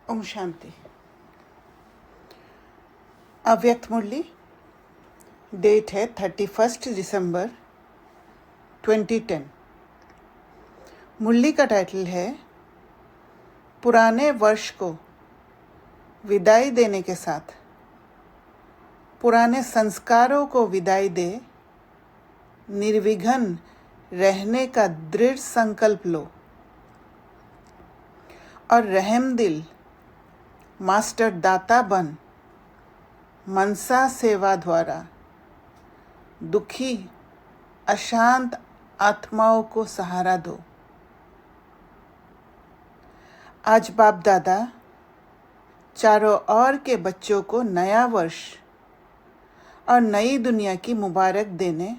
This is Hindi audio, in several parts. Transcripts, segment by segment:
ओम शांति। अव्यक्त मुरली, डेट है 31 दिसंबर 2010। मुरली का टाइटल है पुराने वर्ष को विदाई देने के साथ पुराने संस्कारों को विदाई दे निर्विघ्न रहने का दृढ़ संकल्प लो और रहमदिल मास्टर दाता बन मनसा सेवा द्वारा दुखी अशांत आत्माओं को सहारा दो। आज बाप दादा चारों ओर के बच्चों को नया वर्ष और नई दुनिया की मुबारक देने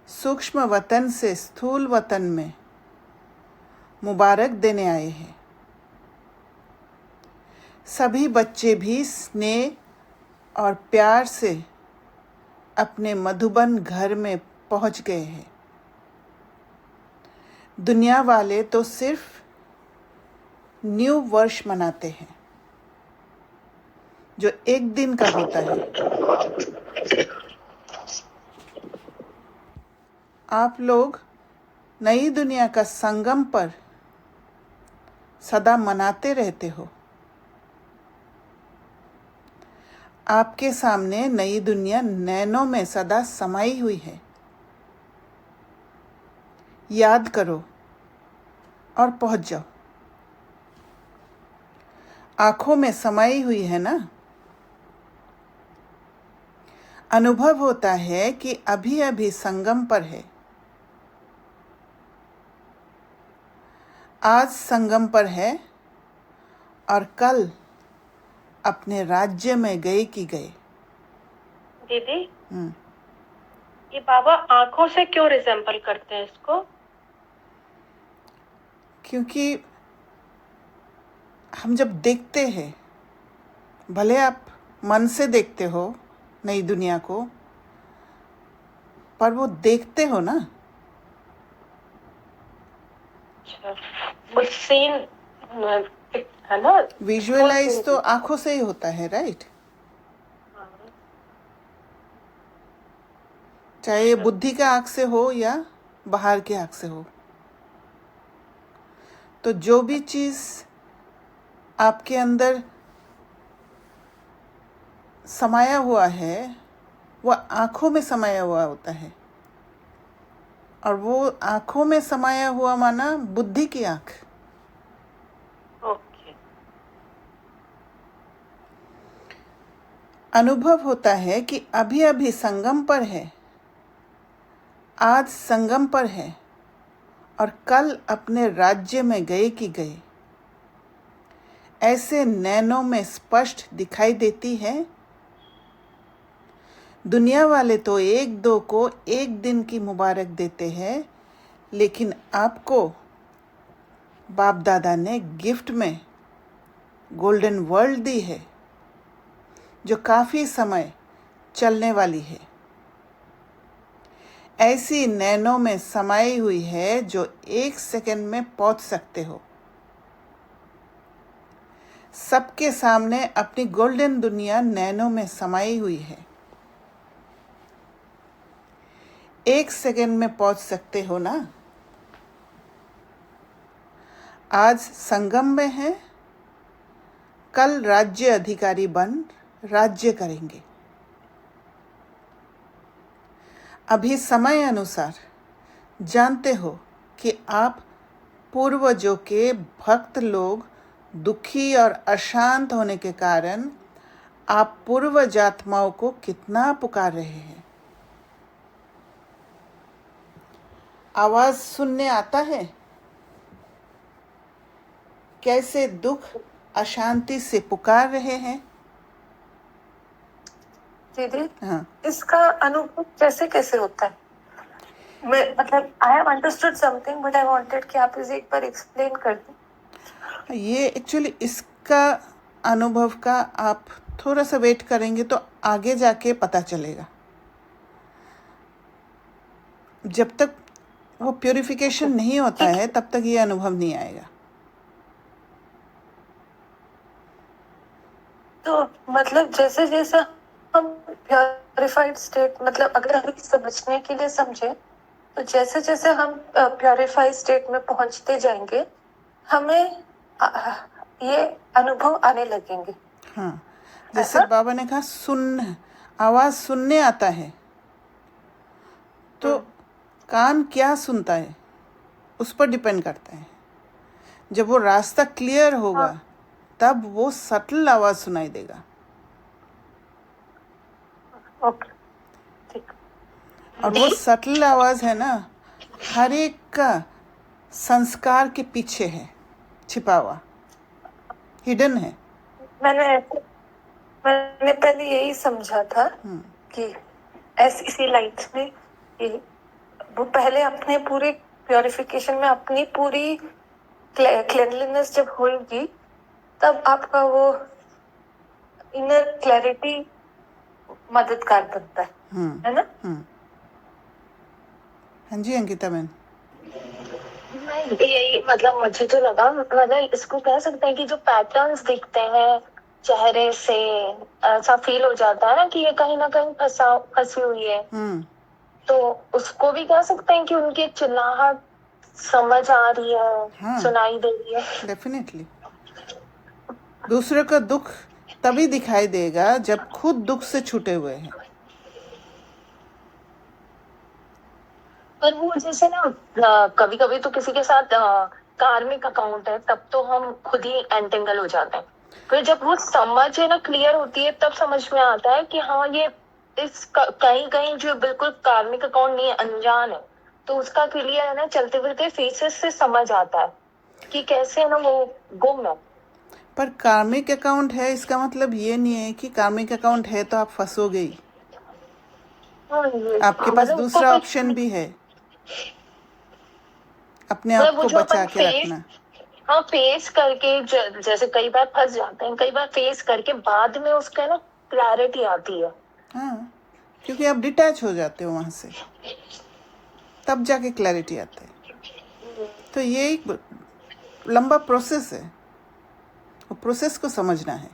सूक्ष्म वतन से स्थूल वतन में मुबारक देने आए हैं। सभी बच्चे भी स्नेह और प्यार से अपने मधुबन घर में पहुंच गए हैं। दुनिया वाले तो सिर्फ न्यू वर्ष मनाते हैं जो एक दिन का होता है। आप लोग नई दुनिया का संगम पर सदा मनाते रहते हो। आपके सामने नई दुनिया नैनों में सदा समाई हुई है। याद करो और पहुंच जाओ। आंखों में समाई हुई है ना। अनुभव होता है कि अभी अभी संगम पर है। आज संगम पर है और कल अपने राज्य में गए कि गए। दीदी, ये बाबा आंखों से क्यों रिजेंबल करते हैं इसको? क्योंकि हम जब देखते हैं, भले आप मन से देखते हो नई दुनिया को, पर वो देखते हो ना। अच्छा, वो सीन है ना, विजुअलाइज तो आंखों से ही होता है, राइट? चाहे ये बुद्धि का आंख से हो या बाहर के आंख से हो। तो जो भी चीज आपके अंदर समाया हुआ है वह आंखों में समाया हुआ होता है, और वो आंखों में समाया हुआ माना बुद्धि की आंख। अनुभव होता है कि अभी अभी संगम पर है, आज संगम पर है और कल अपने राज्य में गए कि गए। ऐसे नैनों में स्पष्ट दिखाई देती है। दुनिया वाले तो एक दो को एक दिन की मुबारक देते हैं, लेकिन आपको बाप दादा ने गिफ्ट में गोल्डन वर्ल्ड दी है जो काफी समय चलने वाली है। ऐसी नैनों में समाई हुई है जो एक सेकंड में पहुंच सकते हो। सबके सामने अपनी गोल्डन दुनिया नैनों में समाई हुई है। एक सेकंड में पहुंच सकते हो ना। आज संगम में है, कल राज्य अधिकारी बन राज्य करेंगे। अभी समय अनुसार जानते हो कि आप पूर्वजों के भक्त लोग दुखी और अशांत होने के कारण आप पूर्वज आत्माओं को कितना पुकार रहे हैं। आवाज सुनने आता है कैसे दुख अशांति से पुकार रहे हैं। दीदी, हाँ, इसका अनुभव कैसे कैसे होता है? मैं मतलब I have understood something but I wanted कि आप इसे एक बार एक्सप्लेन कर दें। ये एक्चुअली इसका अनुभव का आप थोड़ा सा वेट करेंगे तो आगे जाके पता चलेगा। जब तक वो प्यूरिफिकेशन नहीं होता है तब तक ये अनुभव नहीं आएगा। तो मतलब जैसे जैसे हम प्योरिफाइड स्टेट, मतलब अगर हम समझने के लिए समझे, तो जैसे जैसे हम प्योरिफाइड स्टेट में पहुंचते जाएंगे, हमें ये अनुभव आने लगेंगे। हाँ, जैसे ऐसा? बाबा ने कहा सुन, आवाज सुनने आता है, तो कान क्या सुनता है उस पर डिपेंड करता है। जब वो रास्ता क्लियर होगा हाँ, तब वो सटल आवाज सुनाई देगा। ओके, ठीक। और वो सटल आवाज है ना, हर एक का संस्कार के पीछे है, छिपा हुआ, हिडन है। मैंने मैंने पहले यही समझा था कि ऐसी इसी लाइट में कि वो पहले अपने पूरे प्योरिफिकेशन में अपनी पूरी क्लेanलीनेस जब होगी, तब आपका वो इनर क्लैरिटी मददगार बनता है ना? हाँ जी अंकिता बहन। मैं यही मतलब मुझे तो लगा, मतलब इसको कह सकते हैं कि जो पैटर्न्स दिखते हैं चेहरे से, ऐसा फील हो जाता है ना कि ये कहीं ना कहीं फंसी हुई है, तो उसको भी कह सकते हैं कि उनकी चिल्लाहट समझ आ रही है, हाँ, सुनाई दे रही है। डेफिनेटली। दूसरे का दुख तभी दिखाई देगा जब खुद दुख से छूटे हुए हैं। पर वो जैसे ना कभी कभी तो किसी के साथ कार्मिक अकाउंट है, तब तो हम खुद ही एंटेंगल हो जाते हैं। फिर जब वो समझ है ना क्लियर होती है, तब समझ में आता है कि हाँ ये कहीं कहीं जो बिल्कुल कार्मिक अकाउंट नहीं है, अनजान है, तो उसका क्लियर है ना चलते फिरते फेसेस से समझ आता है कि कैसे है ना वो गुम है। पर कार्मिक अकाउंट है इसका मतलब ये नहीं है कि कार्मिक अकाउंट है तो आप फंसोगे ही। हाँ, आपके पास मतलब उसको दूसरा कुछ ऑप्शन भी है, अपने आप मतलब वो को जो बचा अपन के रखना। हाँ फेस करके जैसे कई बार फंस जाते हैं, कई बार फेस करके बाद में उसका ना क्लैरिटी आती है। हाँ, क्योंकि आप डिटैच हो जाते हो वहाँ से, तब जाके क्लैरिटी आता है। तो ये एक लंबा प्रोसेस है, वो प्रोसेस को समझना है।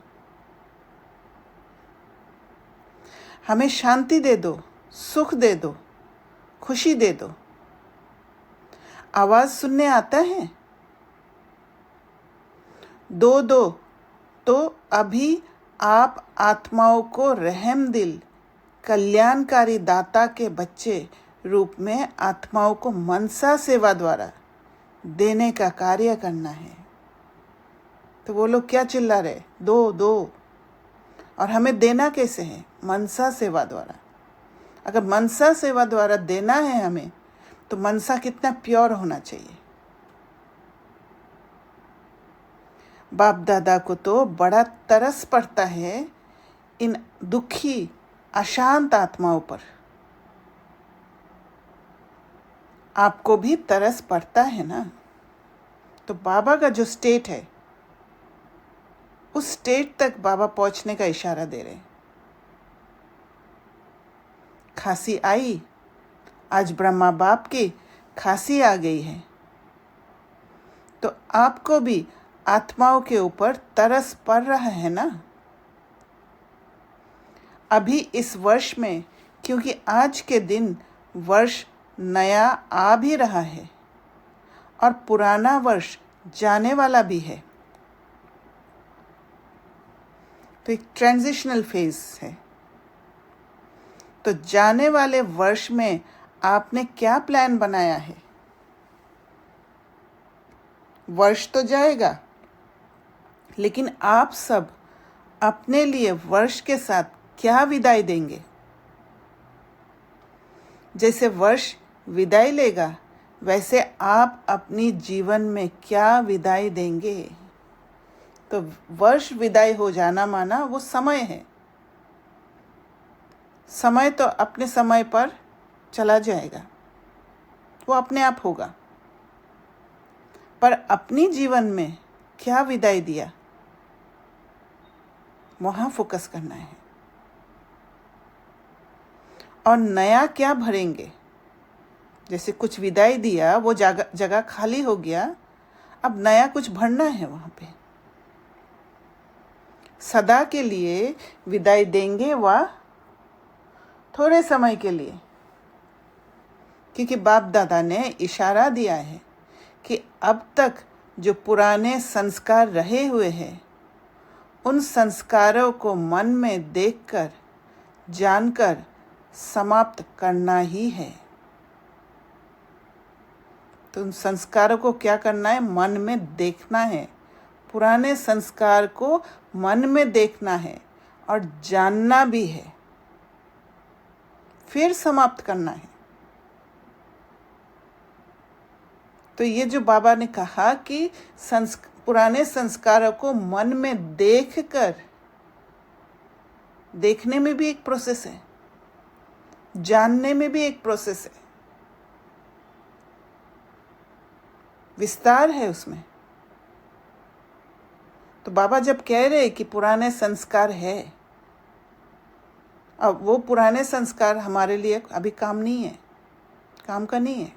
हमें शांति दे दो, सुख दे दो, खुशी दे दो। आवाज सुनने आता है, दो तो अभी आप आत्माओं को रहम दिल कल्याणकारी दाता के बच्चे रूप में आत्माओं को मनसा सेवा द्वारा देने का कार्य करना है। तो वो लोग क्या चिल्ला रहे, दो दो, और हमें देना कैसे है? मनसा सेवा द्वारा। अगर मनसा सेवा द्वारा देना है हमें, तो मनसा कितना प्योर होना चाहिए। बाप दादा को तो बड़ा तरस पड़ता है इन दुखी अशांत आत्माओं पर। आपको भी तरस पड़ता है ना? तो बाबा का जो स्टेट है, उस स्टेट तक बाबा पहुंचने का इशारा दे रहे हैं। खांसी आई, आज ब्रह्मा बाप की खांसी आ गई है, तो आपको भी आत्माओं के ऊपर तरस पड़ रहा है ना? अभी इस वर्ष में, क्योंकि आज के दिन वर्ष नया आ भी रहा है और पुराना वर्ष जाने वाला भी है, तो एक ट्रांजिशनल फेज है। तो जाने वाले वर्ष में आपने क्या प्लान बनाया है? वर्ष तो जाएगा, लेकिन आप सब अपने लिए वर्ष के साथ क्या विदाई देंगे? जैसे वर्ष विदाई लेगा, वैसे आप अपनी जीवन में क्या विदाई देंगे? तो वर्ष विदाई हो जाना माना वो समय है। समय तो अपने समय पर चला जाएगा, वो अपने आप होगा। पर अपनी जीवन में क्या विदाई दिया, वहाँ फोकस करना है। और नया क्या भरेंगे? जैसे कुछ विदाई दिया, वो जगह खाली हो गया, अब नया कुछ भरना है वहाँ पे। सदा के लिए विदाई देंगे व थोड़े समय के लिए, क्योंकि बाप दादा ने इशारा दिया है कि अब तक जो पुराने संस्कार रहे हुए हैं उन संस्कारों को मन में देखकर जानकर समाप्त करना ही है। तो उन संस्कारों को क्या करना है? मन में देखना है। पुराने संस्कार को मन में देखना है और जानना भी है, फिर समाप्त करना है। तो ये जो बाबा ने कहा कि पुराने संस्कारों को मन में देखकर, देखने में भी एक प्रोसेस है, जानने में भी एक प्रोसेस है, विस्तार है उसमें। तो बाबा जब कह रहे कि पुराने संस्कार है, अब वो पुराने संस्कार हमारे लिए अभी काम नहीं है, काम का नहीं है।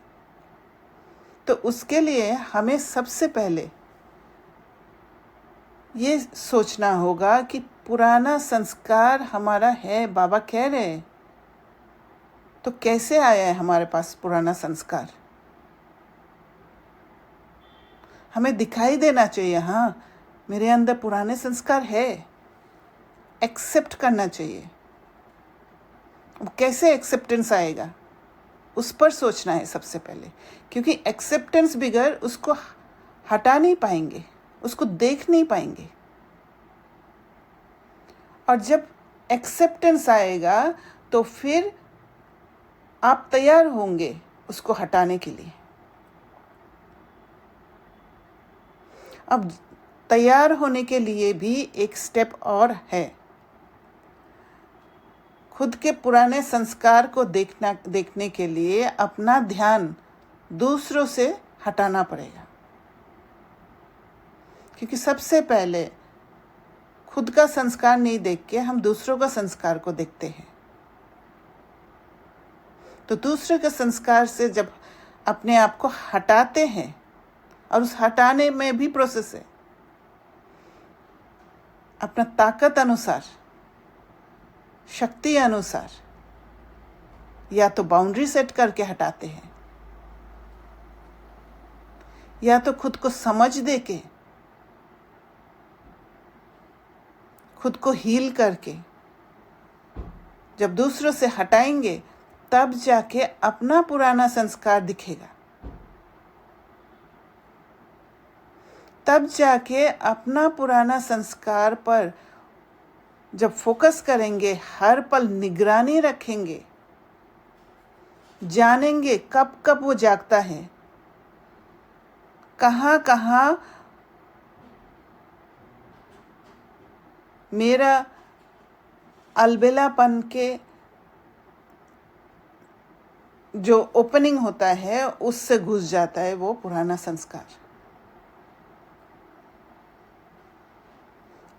तो उसके लिए हमें सबसे पहले ये सोचना होगा कि पुराना संस्कार हमारा है, बाबा कह रहे हैं, तो कैसे आया है हमारे पास पुराना संस्कार? हमें दिखाई देना चाहिए, हाँ मेरे अंदर पुराने संस्कार है, एक्सेप्ट करना चाहिए। अब कैसे एक्सेप्टेंस आएगा उस पर सोचना है सबसे पहले, क्योंकि एक्सेप्टेंस बगैर उसको हटा नहीं पाएंगे, उसको देख नहीं पाएंगे। और जब एक्सेप्टेंस आएगा तो फिर आप तैयार होंगे उसको हटाने के लिए। अब तैयार होने के लिए भी एक स्टेप और है, खुद के पुराने संस्कार को देखने के लिए अपना ध्यान दूसरों से हटाना पड़ेगा, क्योंकि सबसे पहले खुद का संस्कार नहीं देख के हम दूसरों का संस्कार को देखते हैं। तो दूसरे के संस्कार से जब अपने आप को हटाते हैं, और उस हटाने में भी प्रोसेस है, अपना ताकत अनुसार, शक्ति अनुसार, या तो बाउंड्री सेट करके हटाते हैं, या तो खुद को समझ दे के, खुद को हील करके जब दूसरों से हटाएंगे तब जाके अपना पुराना संस्कार दिखेगा, तब जाके अपना पुराना संस्कार पर जब फोकस करेंगे, हर पल निगरानी रखेंगे, जानेंगे कब कब वो जागता है, कहाँ कहाँ मेरा अलबेलापन के जो ओपनिंग होता है उससे घुस जाता है वो पुराना संस्कार।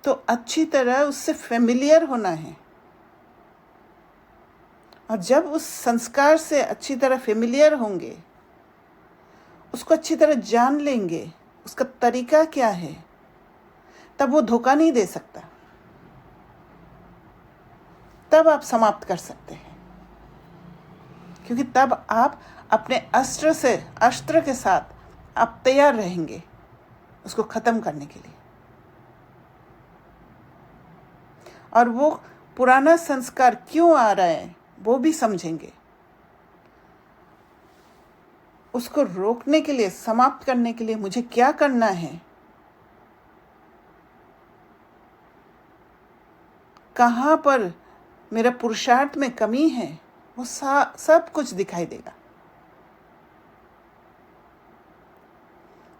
तो अच्छी तरह उससे फेमिलियर होना है, और जब उस संस्कार से अच्छी तरह फेमिलियर होंगे, उसको अच्छी तरह जान लेंगे, उसका तरीका क्या है, तब वो धोखा नहीं दे सकता, तब आप समाप्त कर सकते हैं, क्योंकि तब आप अपने अस्त्र के साथ आप तैयार रहेंगे उसको ख़त्म करने के लिए। और वो पुराना संस्कार क्यों आ रहा है वो भी समझेंगे। उसको रोकने के लिए, समाप्त करने के लिए मुझे क्या करना है, कहाँ पर मेरा पुरुषार्थ में कमी है, वो सब कुछ दिखाई देगा।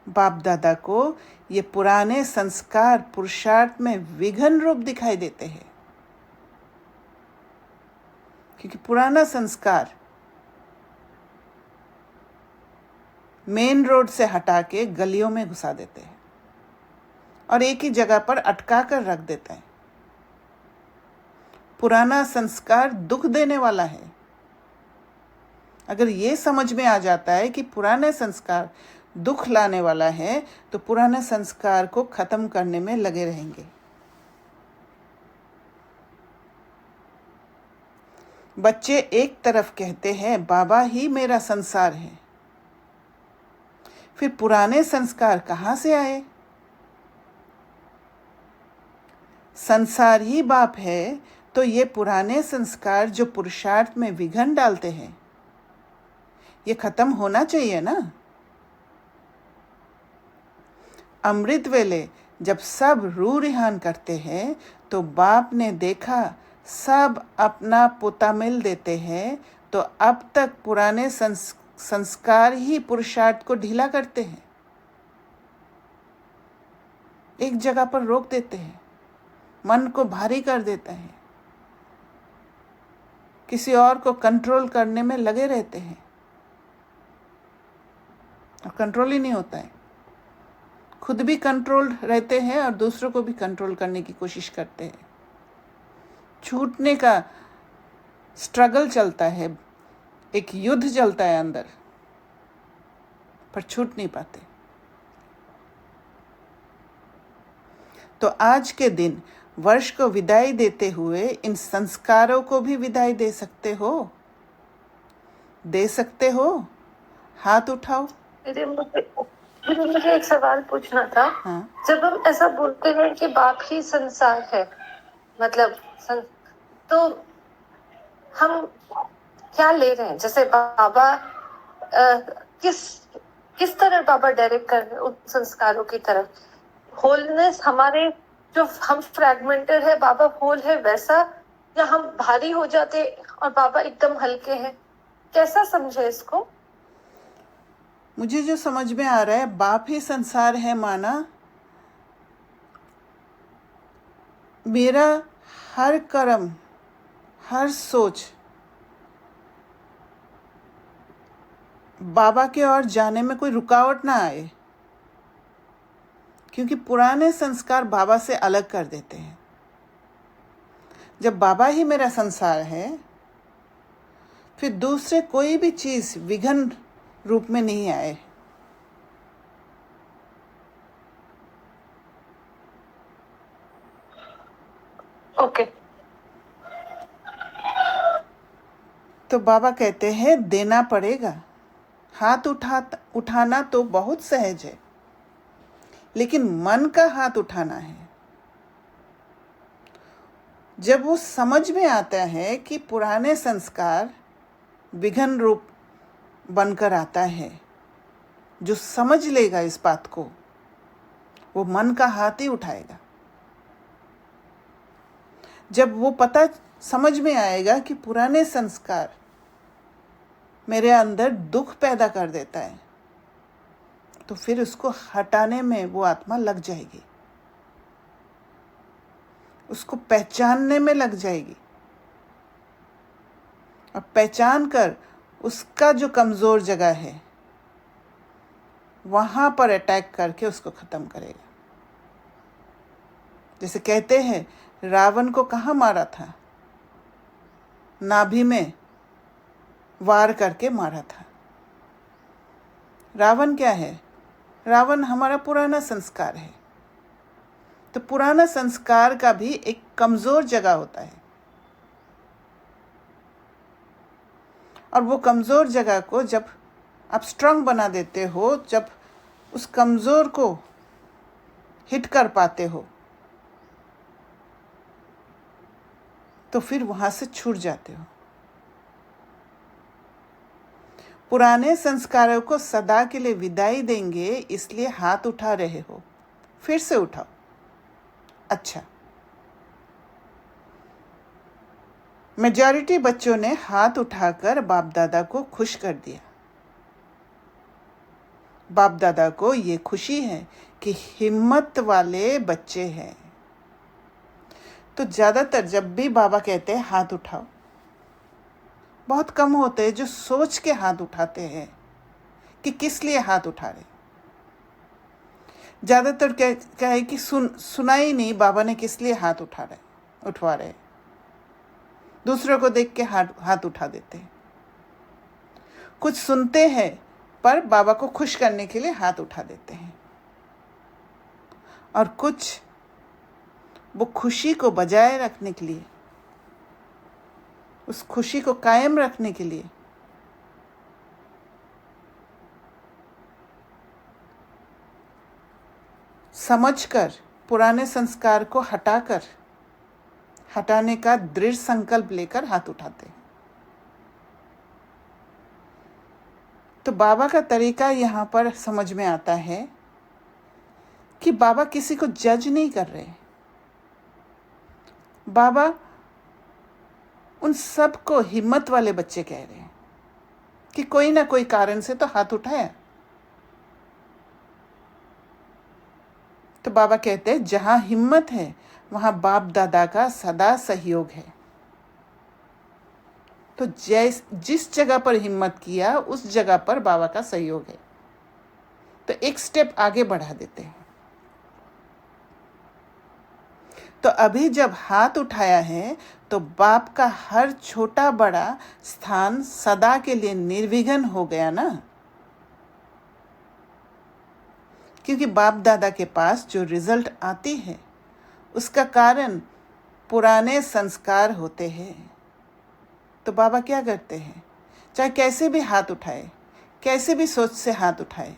बाप दादा को ये पुराने संस्कार पुरुषार्थ में विघन रूप दिखाई देते हैं, क्योंकि पुराना संस्कार मेन रोड से हटा के गलियों में घुसा देते हैं और एक ही जगह पर अटका कर रख देता है। पुराना संस्कार दुख देने वाला है। अगर ये समझ में आ जाता है कि पुराने संस्कार दुख लाने वाला है, तो पुराने संस्कार को खत्म करने में लगे रहेंगे। बच्चे एक तरफ कहते हैं बाबा ही मेरा संसार है, फिर पुराने संस्कार कहाँ से आए? संसार ही बाप है तो ये पुराने संस्कार जो पुरुषार्थ में विघन डालते हैं, ये खत्म होना चाहिए ना। अमृत वेले जब सब रू रिहान करते हैं तो बाप ने देखा सब अपना पोता मिल देते हैं, तो अब तक पुराने संस्कार ही पुरुषार्थ को ढीला करते हैं, एक जगह पर रोक देते हैं, मन को भारी कर देता है, किसी और को कंट्रोल करने में लगे रहते हैं और कंट्रोल ही नहीं होता है। खुद भी कंट्रोल रहते हैं और दूसरों को भी कंट्रोल करने की कोशिश करते हैं। छूटने का स्ट्रगल चलता है, एक युद्ध चलता है अंदर, पर छूट नहीं पाते। तो आज के दिन वर्ष को विदाई देते हुए इन संस्कारों को भी विदाई दे सकते हो, दे सकते हो। हाथ उठाओ। मुझे एक सवाल पूछना था। हाँ। जब हम ऐसा बोलते हैं कि बाप ही संसार है, मतलब तो हम क्या ले रहे हैं? जैसे बाबा किस तरह बाबा डायरेक्ट कर रहे हैं उन संस्कारों की तरफ? होलनेस हमारे जो हम फ्रैगमेंटेड है, बाबा होल है वैसा, या हम भारी हो जाते और बाबा एकदम हल्के हैं? कैसा समझे इसको? मुझे जो समझ में आ रहा है, बाप ही संसार है माना मेरा हर कर्म, हर सोच बाबा के ओर जाने में कोई रुकावट ना आए, क्योंकि पुराने संस्कार बाबा से अलग कर देते हैं। जब बाबा ही मेरा संसार है, फिर दूसरे कोई भी चीज विघन रूप में नहीं आए। ओके। तो बाबा कहते हैं देना पड़ेगा। हाथ उठाना तो बहुत सहज है, लेकिन मन का हाथ उठाना है। जब वो समझ में आता है कि पुराने संस्कार विघन रूप बनकर आता है, जो समझ लेगा इस बात को, वो मन का हाथ ही उठाएगा। जब वो पता समझ में आएगा कि पुराने संस्कार मेरे अंदर दुख पैदा कर देता है, तो फिर उसको हटाने में वो आत्मा लग जाएगी, उसको पहचानने में लग जाएगी, और पहचान कर उसका जो कमज़ोर जगह है वहाँ पर अटैक करके उसको ख़त्म करेगा। जैसे कहते हैं रावण को कहाँ मारा था? नाभि में वार करके मारा था। रावण क्या है? रावण हमारा पुराना संस्कार है। तो पुराना संस्कार का भी एक कमज़ोर जगह होता है, और वो कमज़ोर जगह को जब आप स्ट्रांग बना देते हो, जब उस कमज़ोर को हिट कर पाते हो, तो फिर वहाँ से छूट जाते हो। पुराने संस्कारों को सदा के लिए विदाई देंगे, इसलिए हाथ उठा रहे हो। फिर से उठाओ। अच्छा, मेजॉरिटी बच्चों ने हाथ उठाकर बाप दादा को खुश कर दिया। बाप दादा को ये खुशी है कि हिम्मत वाले बच्चे हैं। तो ज़्यादातर जब भी बाबा कहते हैं हाथ उठाओ, बहुत कम होते हैं जो सोच के हाथ उठाते हैं कि किस लिए हाथ उठा रहे। ज़्यादातर क्या है कि सुना ही नहीं बाबा ने किस लिए हाथ उठवा रहे। दूसरों को देख के हाथ उठा देते हैं। कुछ सुनते हैं पर बाबा को खुश करने के लिए हाथ उठा देते हैं, और कुछ वो खुशी को बजाय रखने के लिए उस खुशी को कायम रखने के लिए समझकर पुराने संस्कार को हटाने का दृढ़ संकल्प लेकर हाथ उठाते हैं। तो बाबा का तरीका यहाँ पर समझ में आता है कि बाबा किसी को जज नहीं कर रहे। बाबा उन सबको हिम्मत वाले बच्चे कह रहे हैं कि कोई ना कोई कारण से तो हाथ उठाया। तो बाबा कहते हैं जहाँ हिम्मत है वहाँ बाप दादा का सदा सहयोग है। तो जिस जगह पर हिम्मत किया उस जगह पर बाबा का सहयोग है। तो एक स्टेप आगे बढ़ा देते हैं। तो अभी जब हाथ उठाया है तो बाप का हर छोटा बड़ा स्थान सदा के लिए निर्विघ्न हो गया ना, क्योंकि बाप दादा के पास जो रिजल्ट आती है उसका कारण पुराने संस्कार होते हैं। तो बाबा क्या करते हैं, चाहे कैसे भी हाथ उठाए, कैसे भी सोच से हाथ उठाए,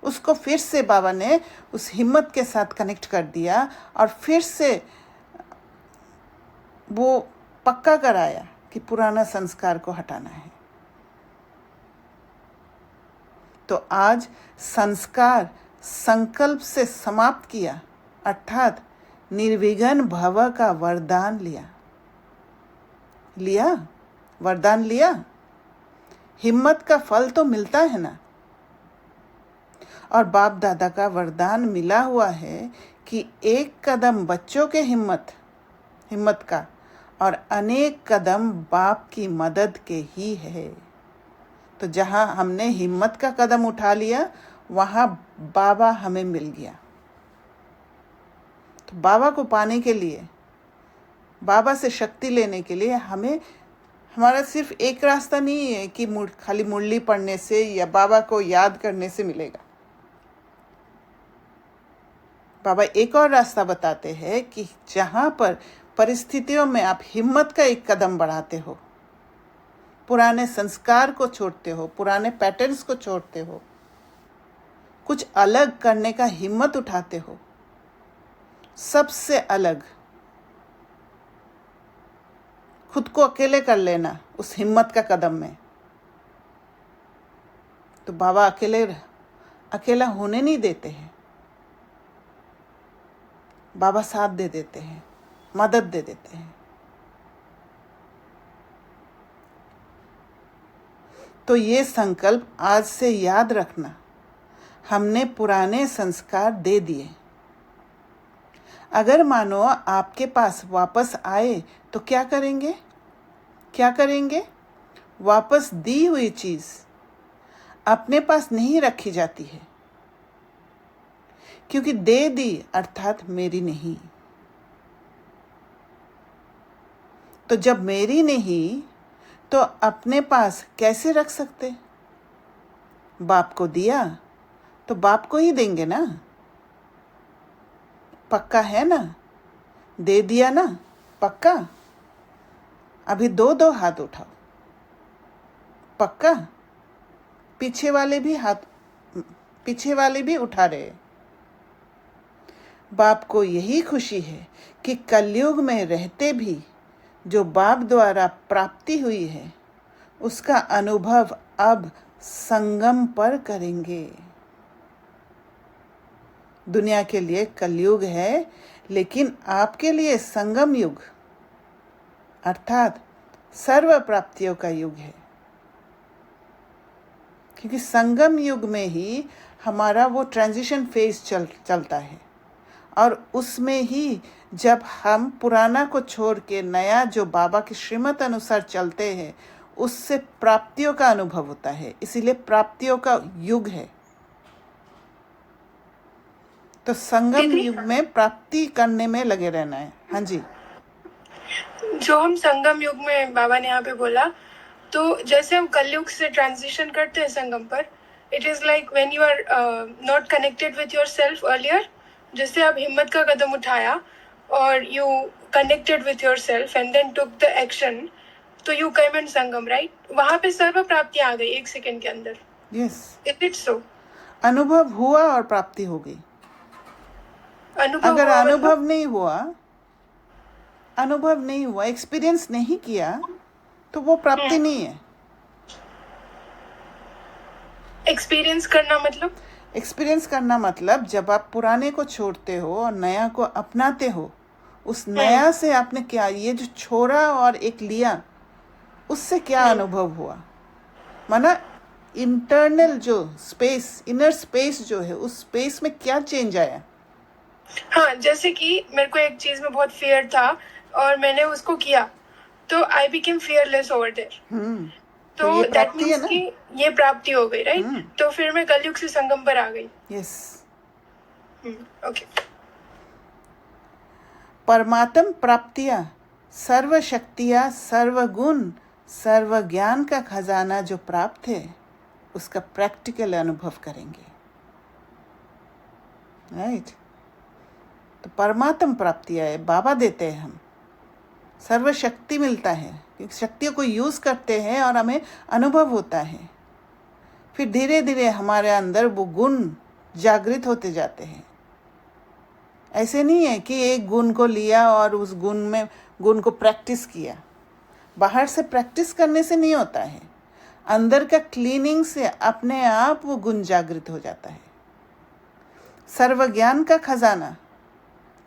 उसको फिर से बाबा ने उस हिम्मत के साथ कनेक्ट कर दिया और फिर से वो पक्का कराया कि पुराना संस्कार को हटाना है। तो आज संस्कार संकल्प से समाप्त किया, अर्थात निर्विघ्न भव का वरदान लिया। वरदान लिया। हिम्मत का फल तो मिलता है ना। और बाप दादा का वरदान मिला हुआ है कि एक कदम बच्चों के हिम्मत का और अनेक कदम बाप की मदद के ही है। तो जहाँ हमने हिम्मत का कदम उठा लिया वहाँ बाबा हमें मिल गया। तो बाबा को पाने के लिए, बाबा से शक्ति लेने के लिए हमारा सिर्फ एक रास्ता नहीं है कि खाली मुरली पढ़ने से या बाबा को याद करने से मिलेगा। बाबा एक और रास्ता बताते हैं कि जहाँ पर परिस्थितियों में आप हिम्मत का एक कदम बढ़ाते हो, पुराने संस्कार को छोड़ते हो, पुराने पैटर्न्स को छोड़ते हो, कुछ अलग करने का हिम्मत उठाते हो, सबसे अलग खुद को अकेले कर लेना उस हिम्मत का कदम में, तो बाबा अकेला होने नहीं देते हैं। बाबा साथ दे देते हैं, मदद दे देते हैं। तो ये संकल्प आज से याद रखना, हमने पुराने संस्कार दे दिए। अगर मानो आपके पास वापस आए तो क्या करेंगे? वापस दी हुई चीज अपने पास नहीं रखी जाती है, क्योंकि दे दी अर्थात मेरी नहीं। तो जब मेरी नहीं तो अपने पास कैसे रख सकते? बाप को दिया तो बाप को ही देंगे ना। पक्का है ना? दे दिया ना? पक्का? अभी दो हाथ उठाओ। पक्का? पीछे वाले भी उठा रहे। बाप को यही खुशी है कि कलयुग में रहते भी जो बाप द्वारा प्राप्ति हुई है उसका अनुभव अब संगम पर करेंगे। दुनिया के लिए कलयुग है, लेकिन आपके लिए संगम युग अर्थात सर्व प्राप्तियों का युग है, क्योंकि संगम युग में ही हमारा वो ट्रांजिशन फेज चलता है। और उसमें ही जब हम पुराना को छोड़ के नया जो बाबा की श्रीमत अनुसार चलते हैं, उससे प्राप्तियों का अनुभव होता है। इसीलिए प्राप्तियों का युग है। तो संगम युग में प्राप्ति करने में लगे रहना है। हाँ जी। जो हम संगम युग में बाबा ने यहाँ पे बोला, तो जैसे हम कलयुग से ट्रांजिशन करते हैं संगम पर, it is like when you are not connected with yourself earlier. जैसे आप हिम्मत का कदम उठाया और you connected with yourself and then took the action, तो you came in Sangam, right? वहां पे सर्व प्राप्ति आ गई 1 सेकंड के अंदर. यस, इज इट सो? अनुभव हुआ और प्राप्ति हो गई. अनुभव अगर हुआ अनुभव नहीं हुआ, एक्सपीरियंस नहीं किया, तो वो प्राप्ति नहीं है. एक्सपीरियंस करना मतलब? एक्सपीरियंस करना मतलब जब आप पुराने को छोड़ते हो और नया को अपनाते हो, उस नया से आपने क्या, ये जो छोड़ा और एक लिया, उससे क्या अनुभव हुआ. माना इंटरनल जो स्पेस, इनर स्पेस जो है, उस स्पेस में क्या चेंज आया. हाँ, जैसे कि मेरे को एक चीज में बहुत फियर था और मैंने उसको किया, तो I became fearless over there. तो ये दैट प्राप्ति है मीन्स ना. कि ये प्राप्ति हो गई, राइट? तो फिर मैं कलयुग से संगम पर आ गई. यस. ओके. परमात्म प्राप्तियां, सर्व शक्तियां, सर्व गुण, सर्व ज्ञान का खजाना जो प्राप्त है, उसका प्रैक्टिकल अनुभव करेंगे. राइट? तो परमात्म प्राप्तियां है, बाबा देते हैं. हम सर्व शक्ति मिलता है, क्योंकि शक्तियों को यूज करते हैं और हमें अनुभव होता है. फिर धीरे धीरे हमारे अंदर वो गुण जागृत होते जाते हैं. ऐसे नहीं है कि एक गुण को लिया और उस गुण को प्रैक्टिस किया. बाहर से प्रैक्टिस करने से नहीं होता है, अंदर का क्लीनिंग से अपने आप वो गुण जागृत हो जाता है. सर्व ज्ञान का खजाना,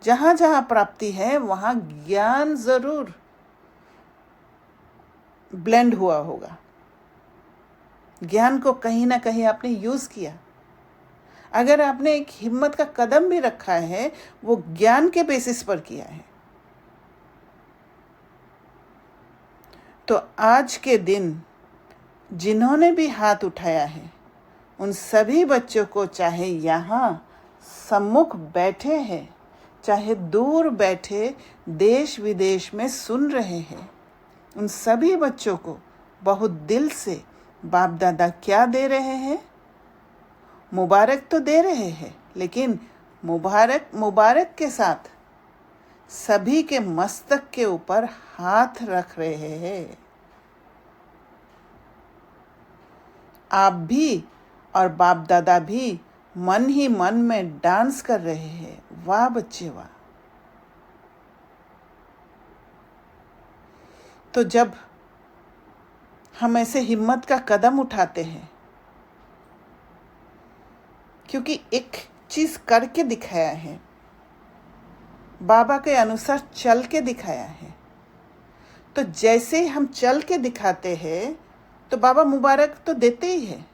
जहाँ जहाँ प्राप्ति है वहाँ ज्ञान जरूर ब्लेंड हुआ होगा. ज्ञान को कहीं ना कहीं आपने यूज किया. अगर आपने एक हिम्मत का कदम भी रखा है, वो ज्ञान के बेसिस पर किया है. तो आज के दिन जिन्होंने भी हाथ उठाया है, उन सभी बच्चों को, चाहे यहाँ सम्मुख बैठे हैं, चाहे दूर बैठे देश विदेश में सुन रहे हैं, उन सभी बच्चों को बहुत दिल से बाप दादा क्या दे रहे हैं. मुबारक तो दे रहे हैं, लेकिन मुबारक के साथ सभी के मस्तक के ऊपर हाथ रख रहे हैं. आप भी और बाप दादा भी मन ही मन में डांस कर रहे हैं. वाह बच्चे वाह. तो जब हम ऐसे हिम्मत का कदम उठाते हैं, क्योंकि एक चीज करके दिखाया है, बाबा के अनुसार चल के दिखाया है, तो जैसे हम चल के दिखाते हैं तो बाबा मुबारक तो देते ही है,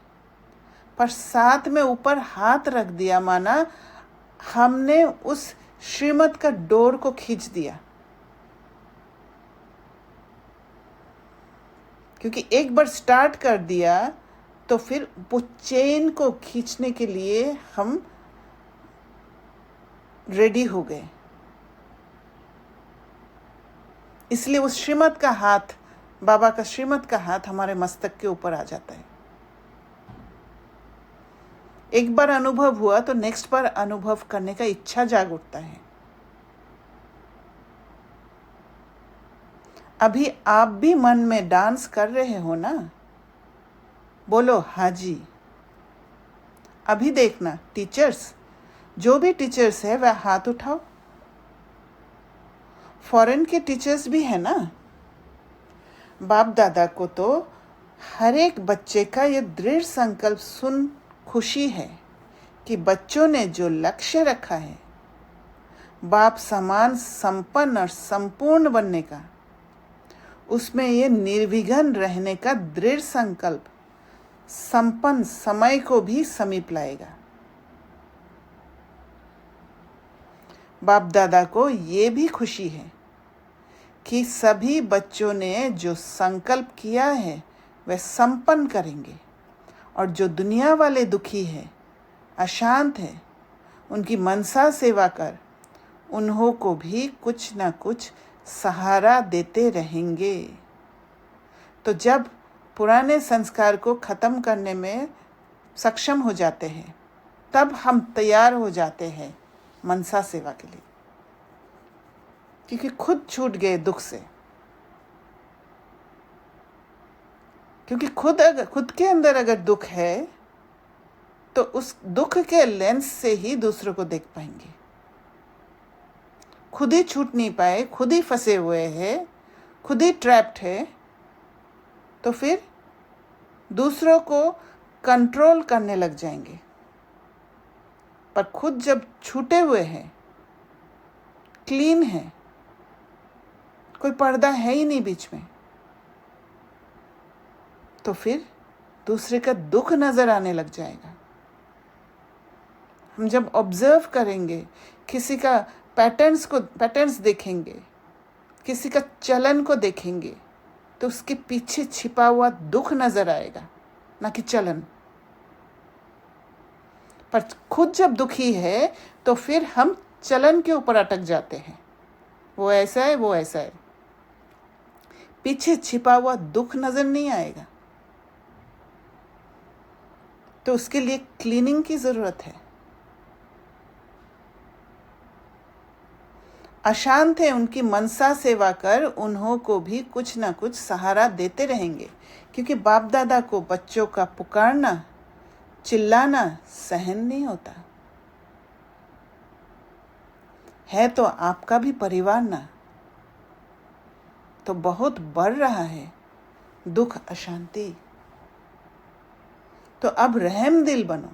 पर साथ में ऊपर हाथ रख दिया, माना हमने उस श्रीमत का डोर को खींच दिया. क्योंकि एक बार स्टार्ट कर दिया तो फिर वो चेन को खींचने के लिए हम रेडी हो गए. इसलिए उस श्रीमत का हाथ, बाबा का श्रीमत का हाथ हमारे मस्तक के ऊपर आ जाता है. एक बार अनुभव हुआ तो नेक्स्ट बार अनुभव करने का इच्छा जाग उठता है. अभी आप भी मन में डांस कर रहे हो ना? बोलो हाँ जी. अभी देखना, टीचर्स, जो भी टीचर्स है वह हाथ उठाओ. फॉरेन के टीचर्स भी है ना? बाप दादा को तो हर एक बच्चे का ये दृढ़ संकल्प सुन खुशी है कि बच्चों ने जो लक्ष्य रखा है, बाप समान संपन्न और संपूर्ण बनने का, उसमें ये निर्विघ्न रहने का दृढ़ संकल्प संपन्न समय को भी समीप लाएगा. बाप दादा को ये भी खुशी है कि सभी बच्चों ने जो संकल्प किया है वह संपन्न करेंगे, और जो दुनिया वाले दुखी है, अशांत है, उनकी मनसा सेवा कर उन्हों को भी कुछ ना कुछ सहारा देते रहेंगे. तो जब पुराने संस्कार को ख़त्म करने में सक्षम हो जाते हैं, तब हम तैयार हो जाते हैं मनसा सेवा के लिए, क्योंकि खुद छूट गए दुख से. क्योंकि खुद के अंदर अगर दुख है तो उस दुख के लेंस से ही दूसरों को देख पाएंगे। खुद ही छूट नहीं पाए, खुद ही फंसे हुए हैं, खुद ही ट्रैप्ड है, तो फिर दूसरों को कंट्रोल करने लग जाएंगे। पर खुद जब छूटे हुए हैं, क्लीन है, कोई पर्दा है ही नहीं बीच में, तो फिर दूसरे का दुख नजर आने लग जाएगा। हम जब ऑब्जर्व करेंगे, किसी का पैटर्न्स देखेंगे, किसी का चलन को देखेंगे, तो उसके पीछे छिपा हुआ दुख नजर आएगा, ना कि चलन। पर खुद जब दुखी है तो फिर हम चलन के ऊपर अटक जाते हैं, वो ऐसा है, वो ऐसा है, पीछे छिपा हुआ दुख नजर नहीं आएगा। तो उसके लिए क्लीनिंग की जरूरत है। अशांत है, उनकी मनसा सेवा कर उन्हों को भी कुछ ना कुछ सहारा देते रहेंगे, क्योंकि बाप दादा को बच्चों का पुकारना, चिल्लाना सहन नहीं होता है। तो आपका भी परिवार ना तो बहुत बढ़ रहा है दुख, अशांति। तो अब रहम दिल बनो।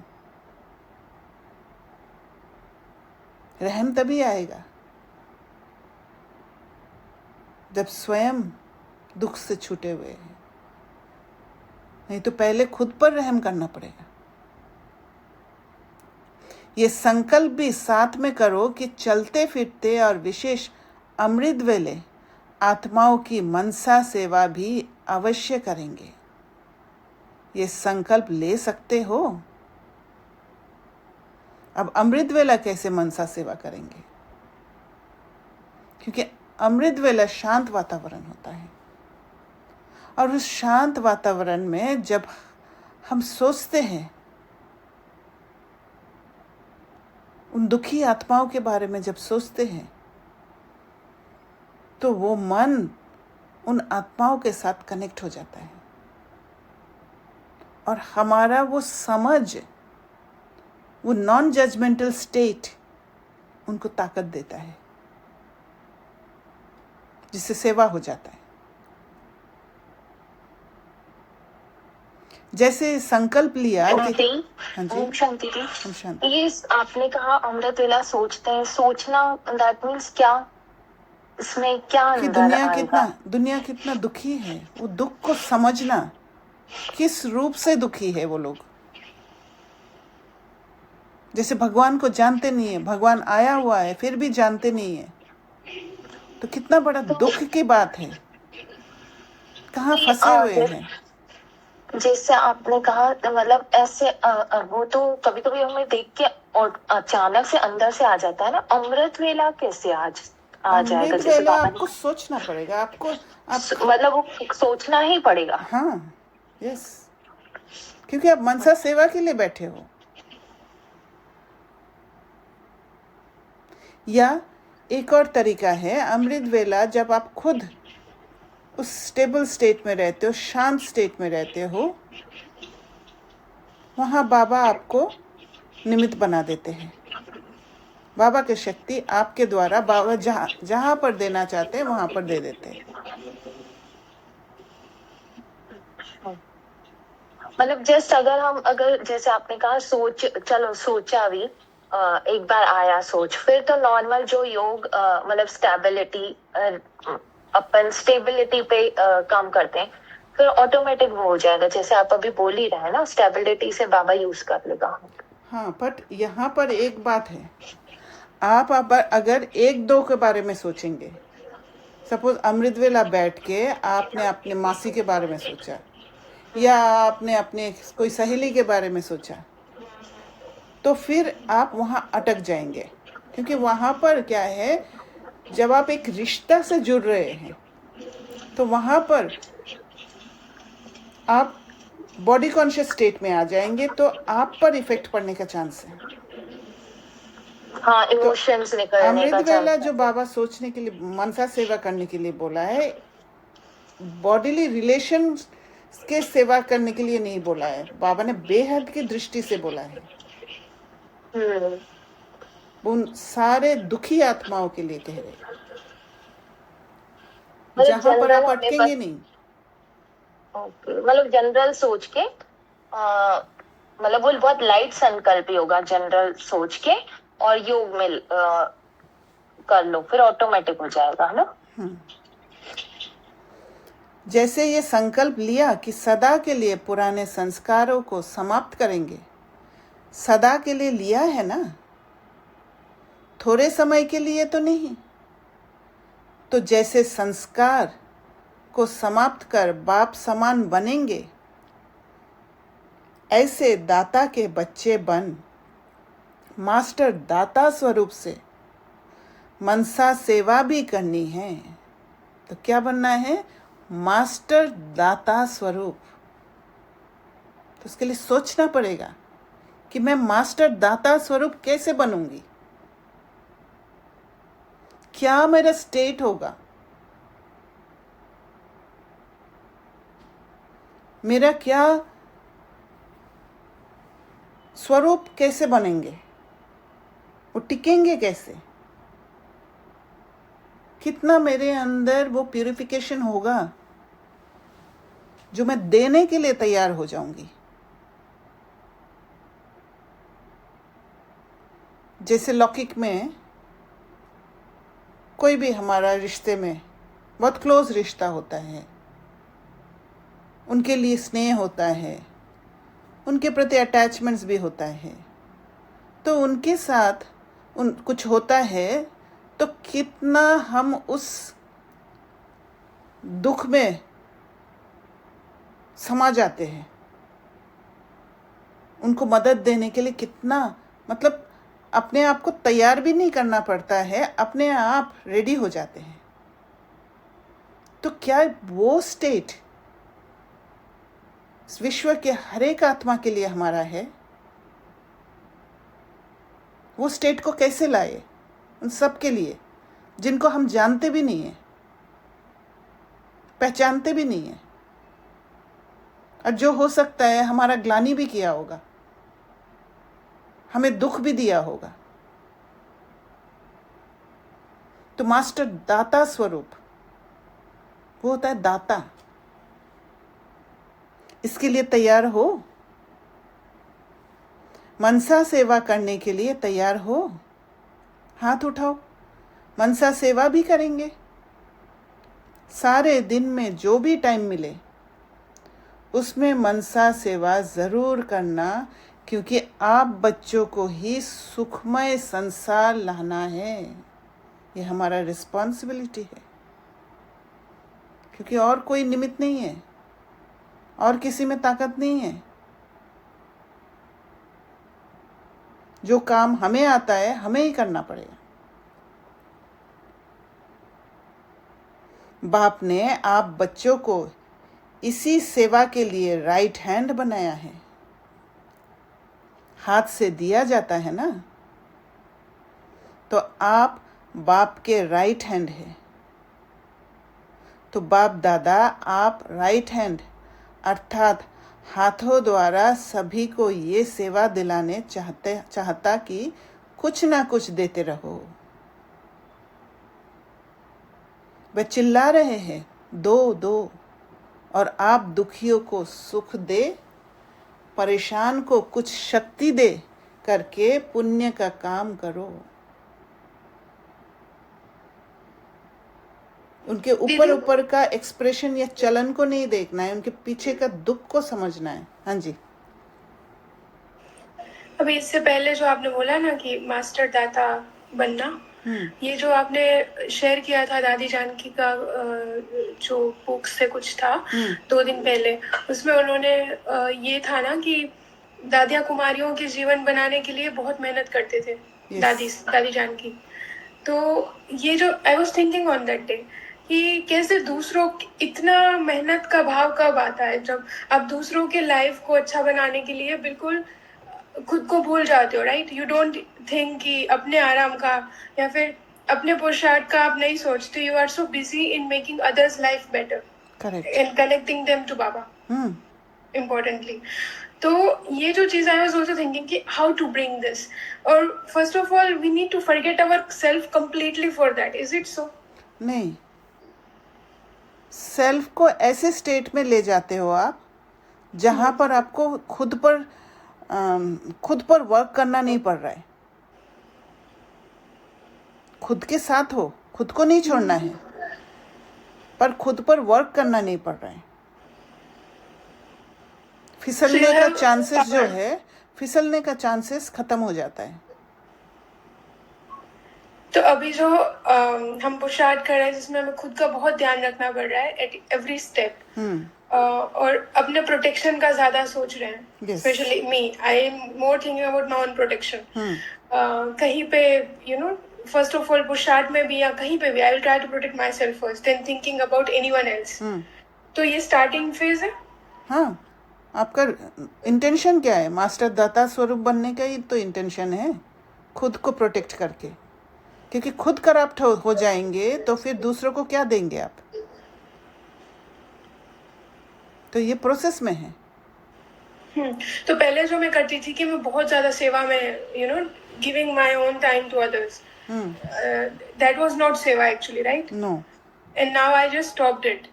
रहम तभी आएगा जब स्वयं दुख से छूटे हुए हैं, नहीं तो पहले खुद पर रहम करना पड़ेगा। ये संकल्प भी साथ में करो कि चलते फिरते और विशेष अमृत वेले आत्माओं की मनसा सेवा भी अवश्य करेंगे। ये संकल्प ले सकते हो। अब अमृत वेला कैसे मनसा सेवा करेंगे? क्योंकि अमृत वेला शांत वातावरण होता है, और उस शांत वातावरण में जब हम सोचते हैं, उन दुखी आत्माओं के बारे में जब सोचते हैं, तो वो मन उन आत्माओं के साथ कनेक्ट हो जाता है, और हमारा वो समझ, वो नॉन जजमेंटल स्टेट उनको ताकत देता है, जिससे सेवा हो जाता है। जैसे संकल्प लिया कि हाँ जी, ओम शांति जी। हम शांति। ये आपने कहा अमृत वेला सोचते हैं, सोचना दैट मीन्स क्या? इसमें क्या कि अंदर आएगा? दुनिया कितना दुखी है, वो दुख को समझना, किस रूप से दुखी है वो लोग। जैसे भगवान को जानते नहीं है, भगवान आया हुआ है फिर भी जानते नहीं है, तो कितना बड़ा दुख की बात है, कहाँ फंसे हुए हैं। जैसे आपने कहा, मतलब ऐसे वो तो कभी कभी हमें देख के और अचानक से अंदर से आ जाता है ना, अमृत वेला कैसे आ जाएगा? अमृत जैसे वेला बाबा आपको सोचना पड़ेगा, मतलब वो सोचना ही पड़ेगा। हाँ, यस, क्योंकि आप मनसा सेवा के लिए बैठे हो। या एक और तरीका है, अमृत वेला जब आप खुद उस स्टेबल स्टेट में रहते हो, शांत स्टेट में रहते हो, वहाँ बाबा आपको निमित्त बना देते हैं। बाबा की शक्ति आपके द्वारा बाबा जहाँ पर देना चाहते हैं वहाँ पर दे देते हैं। मतलब जस्ट अगर जैसे आपने कहा सोचा भी, एक बार आया सोच, फिर तो नॉर्मल जो योग मतलब स्टेबिलिटी पे काम करते हैं, फिर ऑटोमेटिक वो हो जाएगा। जैसे आप अभी बोल ही रहे हैं ना, स्टेबिलिटी से बाबा यूज कर लेगा। हाँ, बट यहाँ पर एक बात है, आप अगर एक दो के बारे में सोचेंगे, सपोज अमृत वेला बैठ के आपने अपने मासी के बारे में सोचा, या आपने अपने कोई सहेली के बारे में सोचा, तो फिर आप वहाँ अटक जाएंगे। क्योंकि वहाँ पर क्या है, जब आप एक रिश्ता से जुड़ रहे हैं तो वहाँ पर आप बॉडी कॉन्शियस स्टेट में आ जाएंगे, तो आप पर इफेक्ट पड़ने का चांस है। हाँ, इमोशंस निकलने का अमृत वेला चांस जो बाबा सोचने के लिए, मनसा सेवा करने के लिए बोला है, बॉडीली रिलेशन के सेवा करने के लिए नहीं बोला है, बाबा ने बेहद की दृष्टि से बोला है। वो उन सारे दुखी आत्माओं के लिए कह रहे हैं, जहां पर आप अटकेंगे नहीं। ओके, मतलब जनरल सोच के मतलब वो बहुत लाइट संकल्प होगा, जनरल सोच के और योग में कर लो, फिर ऑटोमेटिक हो जाएगा, है ना। जैसे ये संकल्प लिया कि सदा के लिए पुराने संस्कारों को समाप्त करेंगे, सदा के लिए लिया है ना, थोड़े समय के लिए तो नहीं। तो जैसे संस्कार को समाप्त कर बाप समान बनेंगे, ऐसे दाता के बच्चे बन मास्टर दाता स्वरूप से मनसा सेवा भी करनी है। तो क्या बनना है? मास्टर दाता स्वरूप। तो उसके लिए सोचना पड़ेगा कि मैं मास्टर दाता स्वरूप कैसे बनूंगी, क्या मेरा स्टेट होगा, मेरा क्या स्वरूप कैसे बनेंगे, वो टिकेंगे कैसे, कितना मेरे अंदर वो प्यूरिफिकेशन होगा जो मैं देने के लिए तैयार हो जाऊंगी। जैसे लौकिक में कोई भी हमारा रिश्ते में बहुत क्लोज रिश्ता होता है, उनके लिए स्नेह होता है, उनके प्रति अटैचमेंट्स भी होता है, तो उनके साथ कुछ होता है तो कितना हम उस दुख में समा जाते हैं, उनको मदद देने के लिए कितना, मतलब अपने आप को तैयार भी नहीं करना पड़ता है, अपने आप रेडी हो जाते हैं। तो क्या वो स्टेट विश्व के हर एक आत्मा के लिए हमारा है? वो स्टेट को कैसे लाए उन सब के लिए जिनको हम जानते भी नहीं है, पहचानते भी नहीं है, और जो हो सकता है हमारा ग्लानि भी किया होगा, हमें दुख भी दिया होगा। तो मास्टर दाता स्वरूप वो होता है दाता। इसके लिए तैयार हो, मनसा सेवा करने के लिए तैयार हो, हाथ उठाओ, मनसा सेवा भी करेंगे। सारे दिन में जो भी टाइम मिले उसमें मनसा सेवा जरूर करना, क्योंकि आप बच्चों को ही सुखमय संसार लाना है। ये हमारा रिस्पॉन्सिबिलिटी है, क्योंकि और कोई निमित्त नहीं है, और किसी में ताकत नहीं है। जो काम हमें आता है हमें ही करना पड़ेगा। बाप ने आप बच्चों को इसी सेवा के लिए राइट हैंड बनाया है। हाथ से दिया जाता है ना, तो आप बाप के राइट हैंड है। तो बाप दादा आप राइट हैंड अर्थात हाथों द्वारा सभी को ये सेवा दिलाने चाहता कि कुछ ना कुछ देते रहो। वे चिल्ला रहे हैं दो दो, और आप दुखियों को सुख दे, परेशान को कुछ शक्ति दे करके पुण्य का काम करो। उनके ऊपर ऊपर का एक्सप्रेशन या चलन को नहीं देखना है, उनके पीछे का दुख को समझना है। हाँ जी। अभी इससे पहले जो आपने बोला ना कि मास्टर दाता बनना, ये जो आपने शेयर किया था दादी जानकी का जो बुक से कुछ था 2 दिन पहले, उसमें उन्होंने ये था ना कि दादिया कुमारियों के जीवन बनाने के लिए बहुत मेहनत करते थे। yes. दादी जानकी। तो ये जो I was thinking on that day कि कैसे दूसरों इतना मेहनत का भाव कब आता है, जब आप दूसरों के लाइफ को अच्छा बनाने के लिए बिल्कुल खुद को भूल जाते हो, राइट। यू डोंट थिंक कि अपने आराम का या फिर अपने पुरुषार्थ का आप नहीं सोचते। You are so busy in making others life better. Correct. and connecting them to Baba. Importantly. तो ये जो चीज I was also thinking कि how to bring this, और first of all we need to forget our self completely for that. Is it so? नहीं, सेल्फ को ऐसे स्टेट में ले जाते हो आप जहां पर आपको खुद पर वर्क करना नहीं पड़ रहा है। खुद के साथ हो, खुद को नहीं छोड़ना है, पर खुद पर वर्क करना नहीं पड़ रहा है। फिसलने का चांसेस जो है, फिसलने का चांसेस खत्म हो जाता है। तो अभी जो हम पुरुषार्थ कर रहे हैं जिसमें हमें खुद का बहुत ध्यान रखना पड़ रहा है एट एवरी स्टेप, और अपने प्रोटेक्शन का ज्यादा सोच रहे हैं। Specially me, I am more thinking about my own protection. कहीं पे फर्स्ट ऑफ ऑल पुरुषार्थ में भी या कहीं पे भी I will try to protect myself first, then thinking about anyone else. तो ये स्टार्टिंग फेज है। हाँ, आपका इंटेंशन क्या है? मास्टर दाता स्वरूप बनने का ही तो इंटेंशन है, खुद को प्रोटेक्ट करके। क्योंकि खुद करप्ट हो जाएंगे तो फिर दूसरों को क्या देंगे आप? तो ये प्रोसेस में है। तो पहले जो मैं करती थी कि मैं बहुत ज्यादा सेवा में giving my own time to others, that was not सेवा actually, right? No. And now I just stopped it.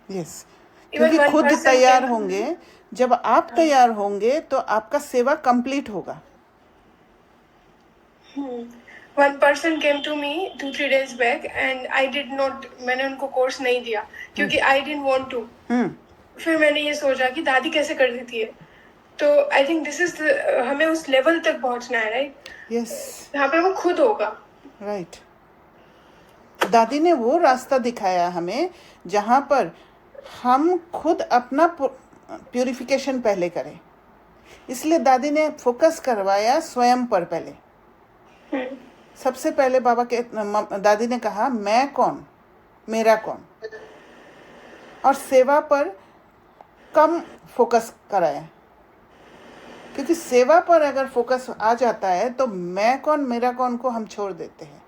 Yes, क्योंकि खुद तैयार होंगे, जब आप तैयार होंगे तो आपका सेवा कंप्लीट होगा। One person came to me 2-3 days back and I did not, मैंने उनको कोर्स नहीं दिया क्योंकि I didn't want to। फिर मैंने ये सोचा कि दादी कैसे कर देती है। तो आई थिंक दिस इज, हमें उस लेवल तक पहुंचना है, राइट? यस, यहाँ पे वो खुद होगा। राइट। दादी ने वो रास्ता दिखाया हमें जहाँ पर हम खुद अपना प्यूरिफिकेशन पहले करें। इसलिए दादी ने फोकस करवाया स्वयं पर पहले। सबसे पहले दादी ने कहा मैं कौन, मेरा कौन, और सेवा पर कम फोकस कराया। क्योंकि सेवा पर अगर फोकस आ जाता है तो मैं कौन, मेरा कौन को हम छोड़ देते हैं।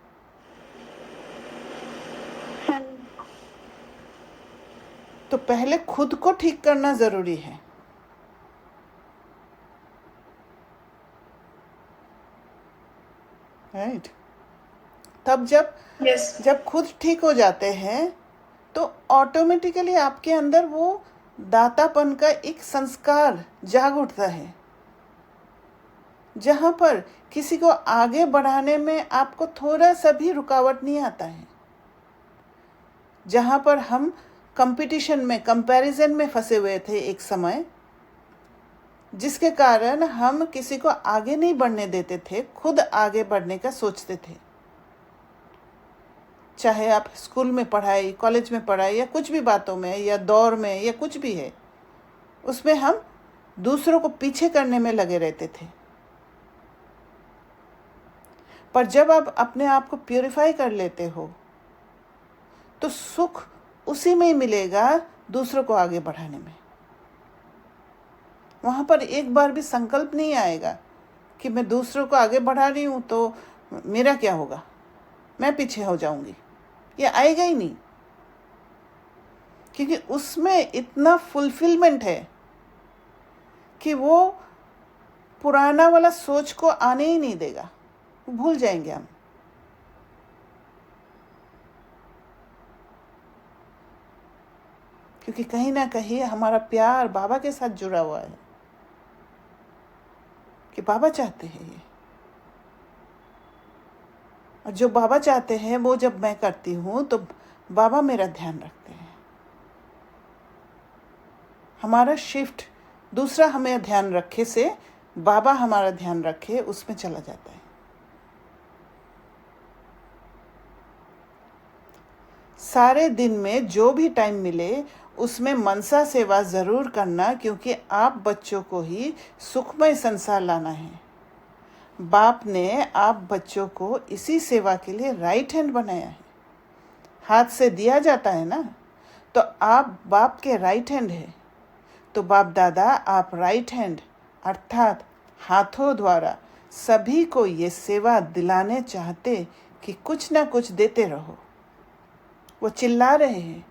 तो पहले खुद को ठीक करना जरूरी है। राइट? तब जब खुद ठीक हो जाते हैं तो ऑटोमेटिकली आपके अंदर वो दातापन का एक संस्कार जाग उठता है, जहां पर किसी को आगे बढ़ाने में आपको थोड़ा सा भी रुकावट नहीं आता है। जहां पर हम कंपटीशन में, कंपैरिजन में फंसे हुए थे एक समय, जिसके कारण हम किसी को आगे नहीं बढ़ने देते थे, खुद आगे बढ़ने का सोचते थे। चाहे आप स्कूल में पढ़ाई, कॉलेज में पढ़ाई, या कुछ भी बातों में, या दौर में, या कुछ भी है, उसमें हम दूसरों को पीछे करने में लगे रहते थे। पर जब आप अपने आप को प्यूरिफाई कर लेते हो तो सुख उसी में ही मिलेगा, दूसरों को आगे बढ़ाने में। वहाँ पर एक बार भी संकल्प नहीं आएगा कि मैं दूसरों को आगे बढ़ा रही हूँ तो मेरा क्या होगा, मैं पीछे हो जाऊंगी। ये आएगा ही नहीं, क्योंकि उसमें इतना फुलफिलमेंट है कि वो पुराना वाला सोच को आने ही नहीं देगा, भूल जाएंगे हम। क्योंकि कहीं ना कहीं हमारा प्यार बाबा के साथ जुड़ा हुआ है कि बाबा चाहते हैं ये, और जो बाबा चाहते हैं वो जब मैं करती हूँ तो बाबा मेरा ध्यान रखते हैं। हमारा शिफ्ट दूसरा हमें ध्यान रखे से बाबा हमारा ध्यान रखे, उसमें चला जाता है। सारे दिन में जो भी टाइम मिले उसमें मनसा सेवा ज़रूर करना, क्योंकि आप बच्चों को ही सुखमय संसार लाना है। बाप ने आप बच्चों को इसी सेवा के लिए राइट हैंड बनाया है। हाथ से दिया जाता है ना, तो आप बाप के राइट हैंड है। तो बाप दादा आप राइट हैंड अर्थात हाथों द्वारा सभी को ये सेवा दिलाने चाहते कि कुछ ना कुछ देते रहो। वो चिल्ला रहे हैं,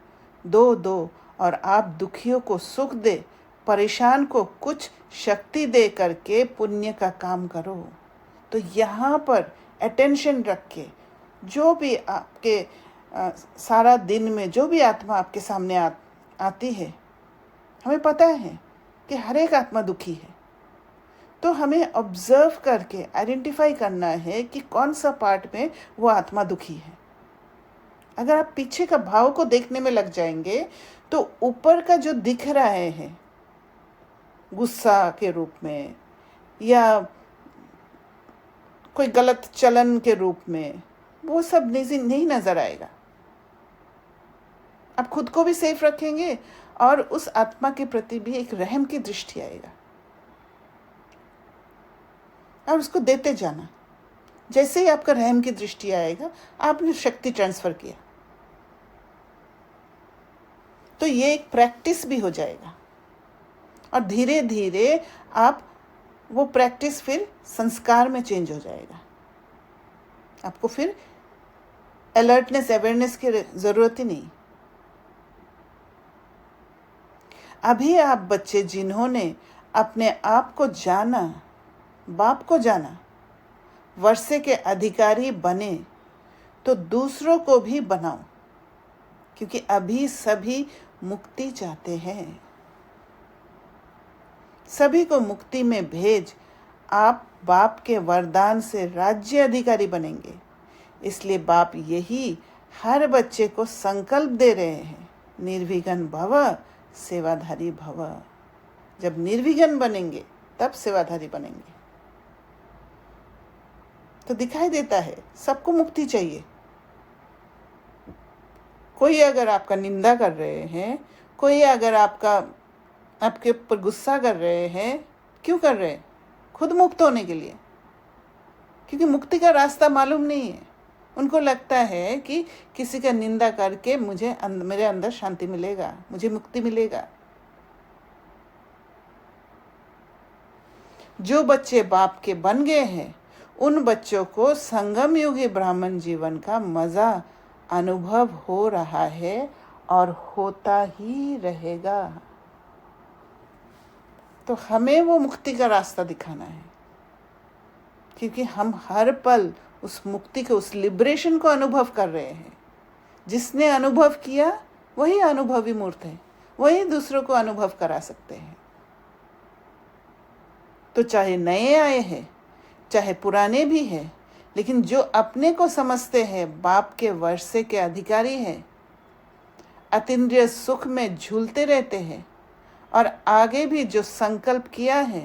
दो दो, और आप दुखियों को सुख दे, परेशान को कुछ शक्ति दे करके पुण्य का काम करो। तो यहाँ पर अटेंशन रख के जो भी आपके सारा दिन में जो भी आत्मा आपके सामने आती है, हमें पता है कि हर एक आत्मा दुखी है, तो हमें ऑब्जर्व करके आइडेंटिफाई करना है कि कौन सा पार्ट में वो आत्मा दुखी है। अगर आप पीछे का भाव को देखने में लग जाएंगे तो ऊपर का जो दिख रहा है गुस्सा के रूप में या कोई गलत चलन के रूप में, वो सब नहीं नजर आएगा। आप खुद को भी सेफ रखेंगे और उस आत्मा के प्रति भी एक रहम की दृष्टि आएगा और उसको देते जाना। जैसे ही आपका रहम की दृष्टि आएगा, आपने शक्ति ट्रांसफर किया, तो ये एक प्रैक्टिस भी हो जाएगा और धीरे धीरे आप वो प्रैक्टिस फिर संस्कार में चेंज हो जाएगा। आपको फिर अलर्टनेस, अवेयरनेस की जरूरत ही नहीं। अभी आप बच्चे जिन्होंने अपने आप को जाना, बाप को जाना, वर्षे के अधिकारी बने, तो दूसरों को भी बनाओ, क्योंकि अभी सभी मुक्ति चाहते हैं। सभी को मुक्ति में भेज आप बाप के वरदान से राज्य अधिकारी बनेंगे। इसलिए बाप यही हर बच्चे को संकल्प दे रहे हैं, निर्विघ्न भव सेवाधारी भव। जब निर्विघ्न बनेंगे तब सेवाधारी बनेंगे। तो दिखाई देता है सबको मुक्ति चाहिए। कोई अगर आपका निंदा कर रहे हैं, कोई अगर आपके ऊपर गुस्सा कर रहे हैं, क्यों कर रहे हैं? खुद मुक्त होने के लिए, क्योंकि मुक्ति का रास्ता मालूम नहीं है। उनको लगता है कि किसी का निंदा करके मेरे अंदर शांति मिलेगा, मुझे मुक्ति मिलेगा। जो बच्चे बाप के बन गए हैं, उन बच्चों को संगम युगी ब्राह्मण जीवन का मजा अनुभव हो रहा है और होता ही रहेगा। तो हमें वो मुक्ति का रास्ता दिखाना है, क्योंकि हम हर पल उस मुक्ति को, उस लिबरेशन को अनुभव कर रहे हैं। जिसने अनुभव किया वही अनुभवी मूर्त है, वही दूसरों को अनुभव करा सकते हैं। तो चाहे नए आए हैं, चाहे पुराने भी हैं, लेकिन जो अपने को समझते हैं बाप के वर्षे के अधिकारी हैं, अतीन्द्रिय सुख में झूलते रहते हैं और आगे भी जो संकल्प किया है,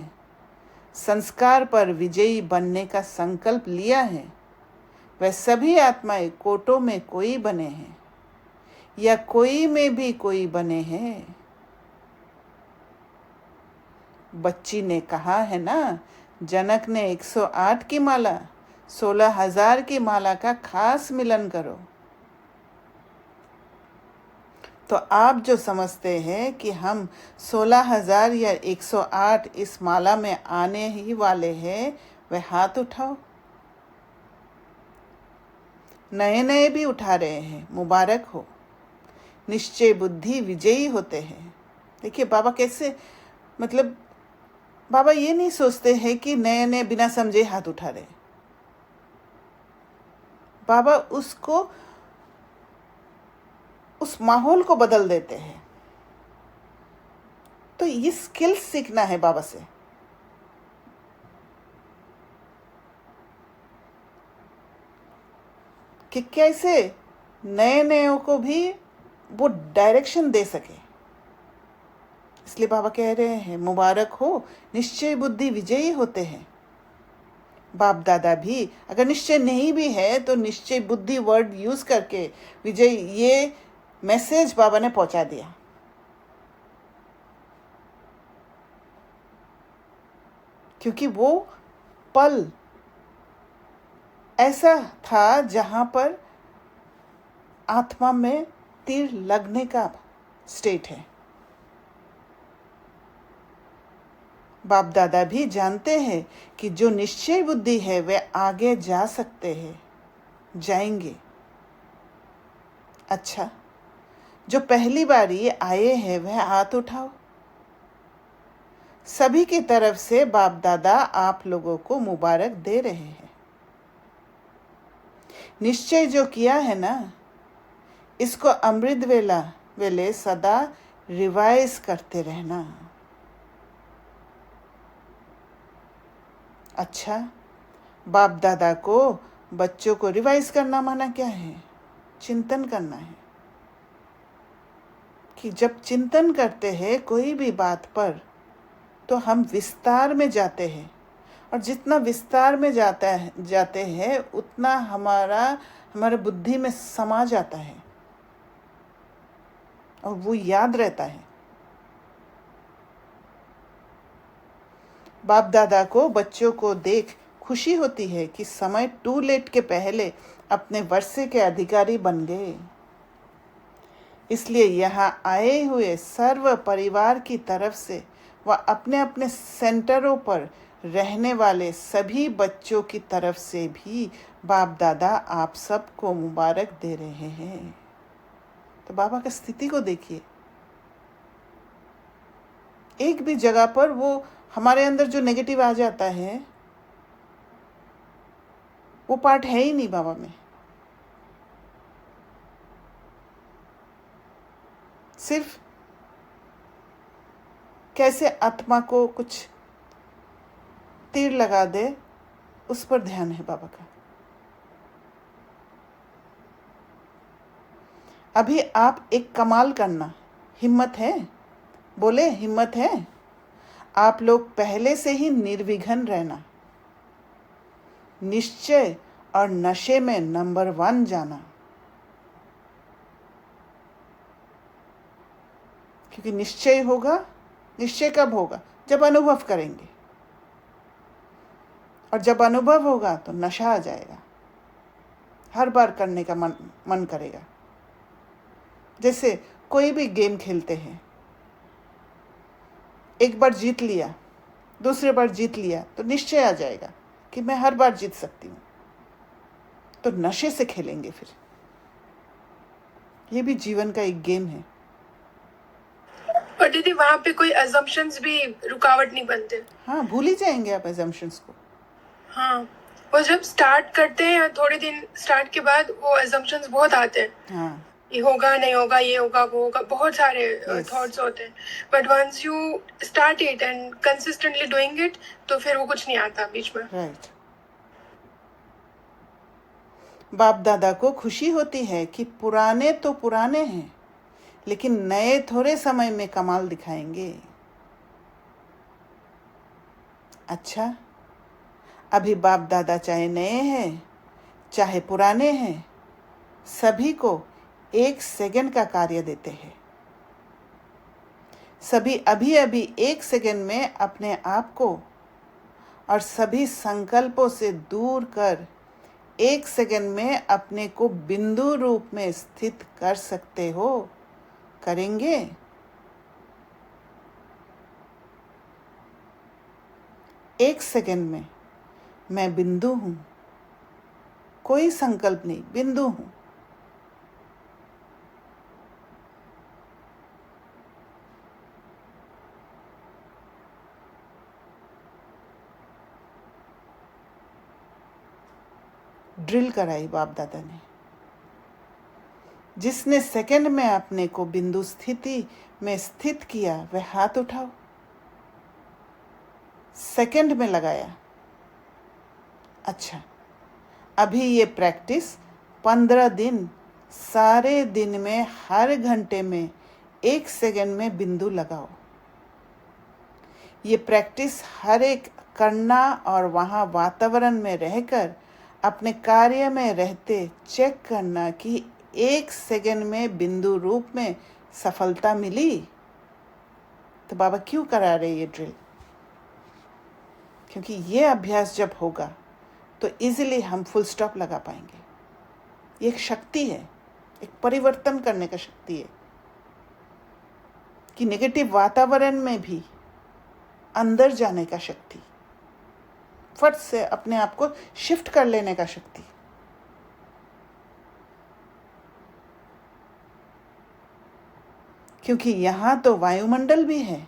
संस्कार पर विजयी बनने का संकल्प लिया है, वह सभी आत्माएं कोटों में कोई बने हैं या कोई में भी कोई बने हैं। बच्ची ने कहा है ना, जनक ने 108 की माला, 16,000 की माला का खास मिलन करो। तो आप जो समझते हैं कि हम 16,000 या 108 इस माला में आने ही वाले हैं, वह हाथ उठाओ। नए नए भी उठा रहे हैं, मुबारक हो। निश्चय बुद्धि विजयी होते हैं। देखिए बाबा कैसे, मतलब बाबा ये नहीं सोचते हैं कि नए नए बिना समझे हाथ उठा रहे। बाबा उस माहौल को बदल देते हैं। तो ये स्किल्स सीखना है बाबा से। कि कैसे नए नयों को भी वो डायरेक्शन दे सके। इसलिए बाबा कह रहे हैं मुबारक हो, निश्चय बुद्धि विजयी होते हैं। बाप दादा भी अगर निश्चय नहीं भी है तो निश्चय बुद्धि वर्ड यूज करके विजय, ये मैसेज बाबा ने पहुंचा दिया। क्योंकि वो पल ऐसा था जहां पर आत्मा में तीर लगने का स्टेट है। बाप दादा भी जानते हैं कि जो निश्चय बुद्धि है वे आगे जा सकते हैं, जाएंगे। अच्छा, जो पहली बारी आए हैं वह हाथ उठाओ। सभी की तरफ से बाप दादा आप लोगों को मुबारक दे रहे हैं। निश्चय जो किया है ना, इसको अमृत वेले सदा रिवाइज करते रहना। अच्छा, बाप दादा को बच्चों को रिवाइज करना माना क्या है? चिंतन करना है। कि जब चिंतन करते हैं कोई भी बात पर तो हम विस्तार में जाते हैं, और जितना विस्तार में जाते हैं उतना हमारे बुद्धि में समा जाता है और वो याद रहता है। बाप दादा को बच्चों को देख खुशी होती है कि समय टू लेट के पहले अपने वर्षे के अधिकारी बन गए। इसलिए यहाँ आए हुए सर्व परिवार की तरफ से व अपने अपने सेंटरों पर रहने वाले सभी बच्चों की तरफ से भी बाप दादा आप सबको मुबारक दे रहे हैं। तो बाबा की स्थिति को देखिए, एक भी जगह पर वो हमारे अंदर जो नेगेटिव आ जाता है वो पार्ट है ही नहीं बाबा में। सिर्फ कैसे आत्मा को कुछ तीर लगा दे उस पर ध्यान है बाबा का। अभी आप एक कमाल करना, हिम्मत है? बोले हिम्मत है? आप लोग पहले से ही निर्विघ्न रहना, निश्चय और नशे में नंबर 1 जाना। क्योंकि निश्चय होगा, निश्चय कब होगा? जब अनुभव करेंगे, और जब अनुभव होगा तो नशा आ जाएगा, हर बार करने का मन करेगा। जैसे कोई भी गेम खेलते हैं, एक बार जीत लिया, दूसरे बार जीत लिया तो निश्चय आ जाएगा कि मैं हर बार जीत सकती हूँ, तो नशे से खेलेंगे फिर। ये भी जीवन का एक गेम है। और दीदी वहाँ पे कोई assumptions भी रुकावट नहीं बनते। हाँ, भूल ही जाएंगे आप assumptions को। हाँ, वो जब स्टार्ट करते हैं या थोड़े दिन स्टार्ट के बाद वो assumptions बहुत आते हैं। हाँ, ये होगा नहीं होगा, ये होगा वो होगा, बहुत सारे Yes. थॉट्स होते हैं। But once you start it and consistently doing it तो फिर वो कुछ नहीं आता बीच में। राइट। बाप दादा को खुशी होती है कि पुराने तो पुराने हैं, लेकिन नए थोड़े समय में कमाल दिखाएंगे। अच्छा, अभी बाप दादा चाहे नए हैं चाहे पुराने हैं, सभी को 1 सेकंड का कार्य देते हैं। सभी अभी अभी 1 सेकंड में अपने आप को और सभी संकल्पों से दूर कर 1 सेकंड में अपने को बिंदु रूप में स्थित कर सकते हो। करेंगे? एक सेकंड में मैं बिंदु हूं, कोई संकल्प नहीं, बिंदु हूं। ड्रिल कराई बाप दादा ने। जिसने सेकंड में अपने को बिंदु स्थिति में स्थित किया वह हाथ उठाओ। सेकंड में लगाया। अच्छा, अभी ये प्रैक्टिस 15 दिन, सारे दिन में हर घंटे में 1 सेकंड में बिंदु लगाओ। ये प्रैक्टिस हर एक करना और वहाँ वातावरण में रहकर अपने कार्य में रहते चेक करना कि 1 सेकंड में बिंदु रूप में सफलता मिली। तो बाबा क्यों करा रहे ये ड्रिल? क्योंकि ये अभ्यास जब होगा तो इजीली हम फुल स्टॉप लगा पाएंगे। ये एक शक्ति है, एक परिवर्तन करने का शक्ति है कि नेगेटिव वातावरण में भी अंदर जाने का शक्ति, फट से अपने आप को शिफ्ट कर लेने का शक्ति। क्योंकि यहाँ तो वायुमंडल भी है,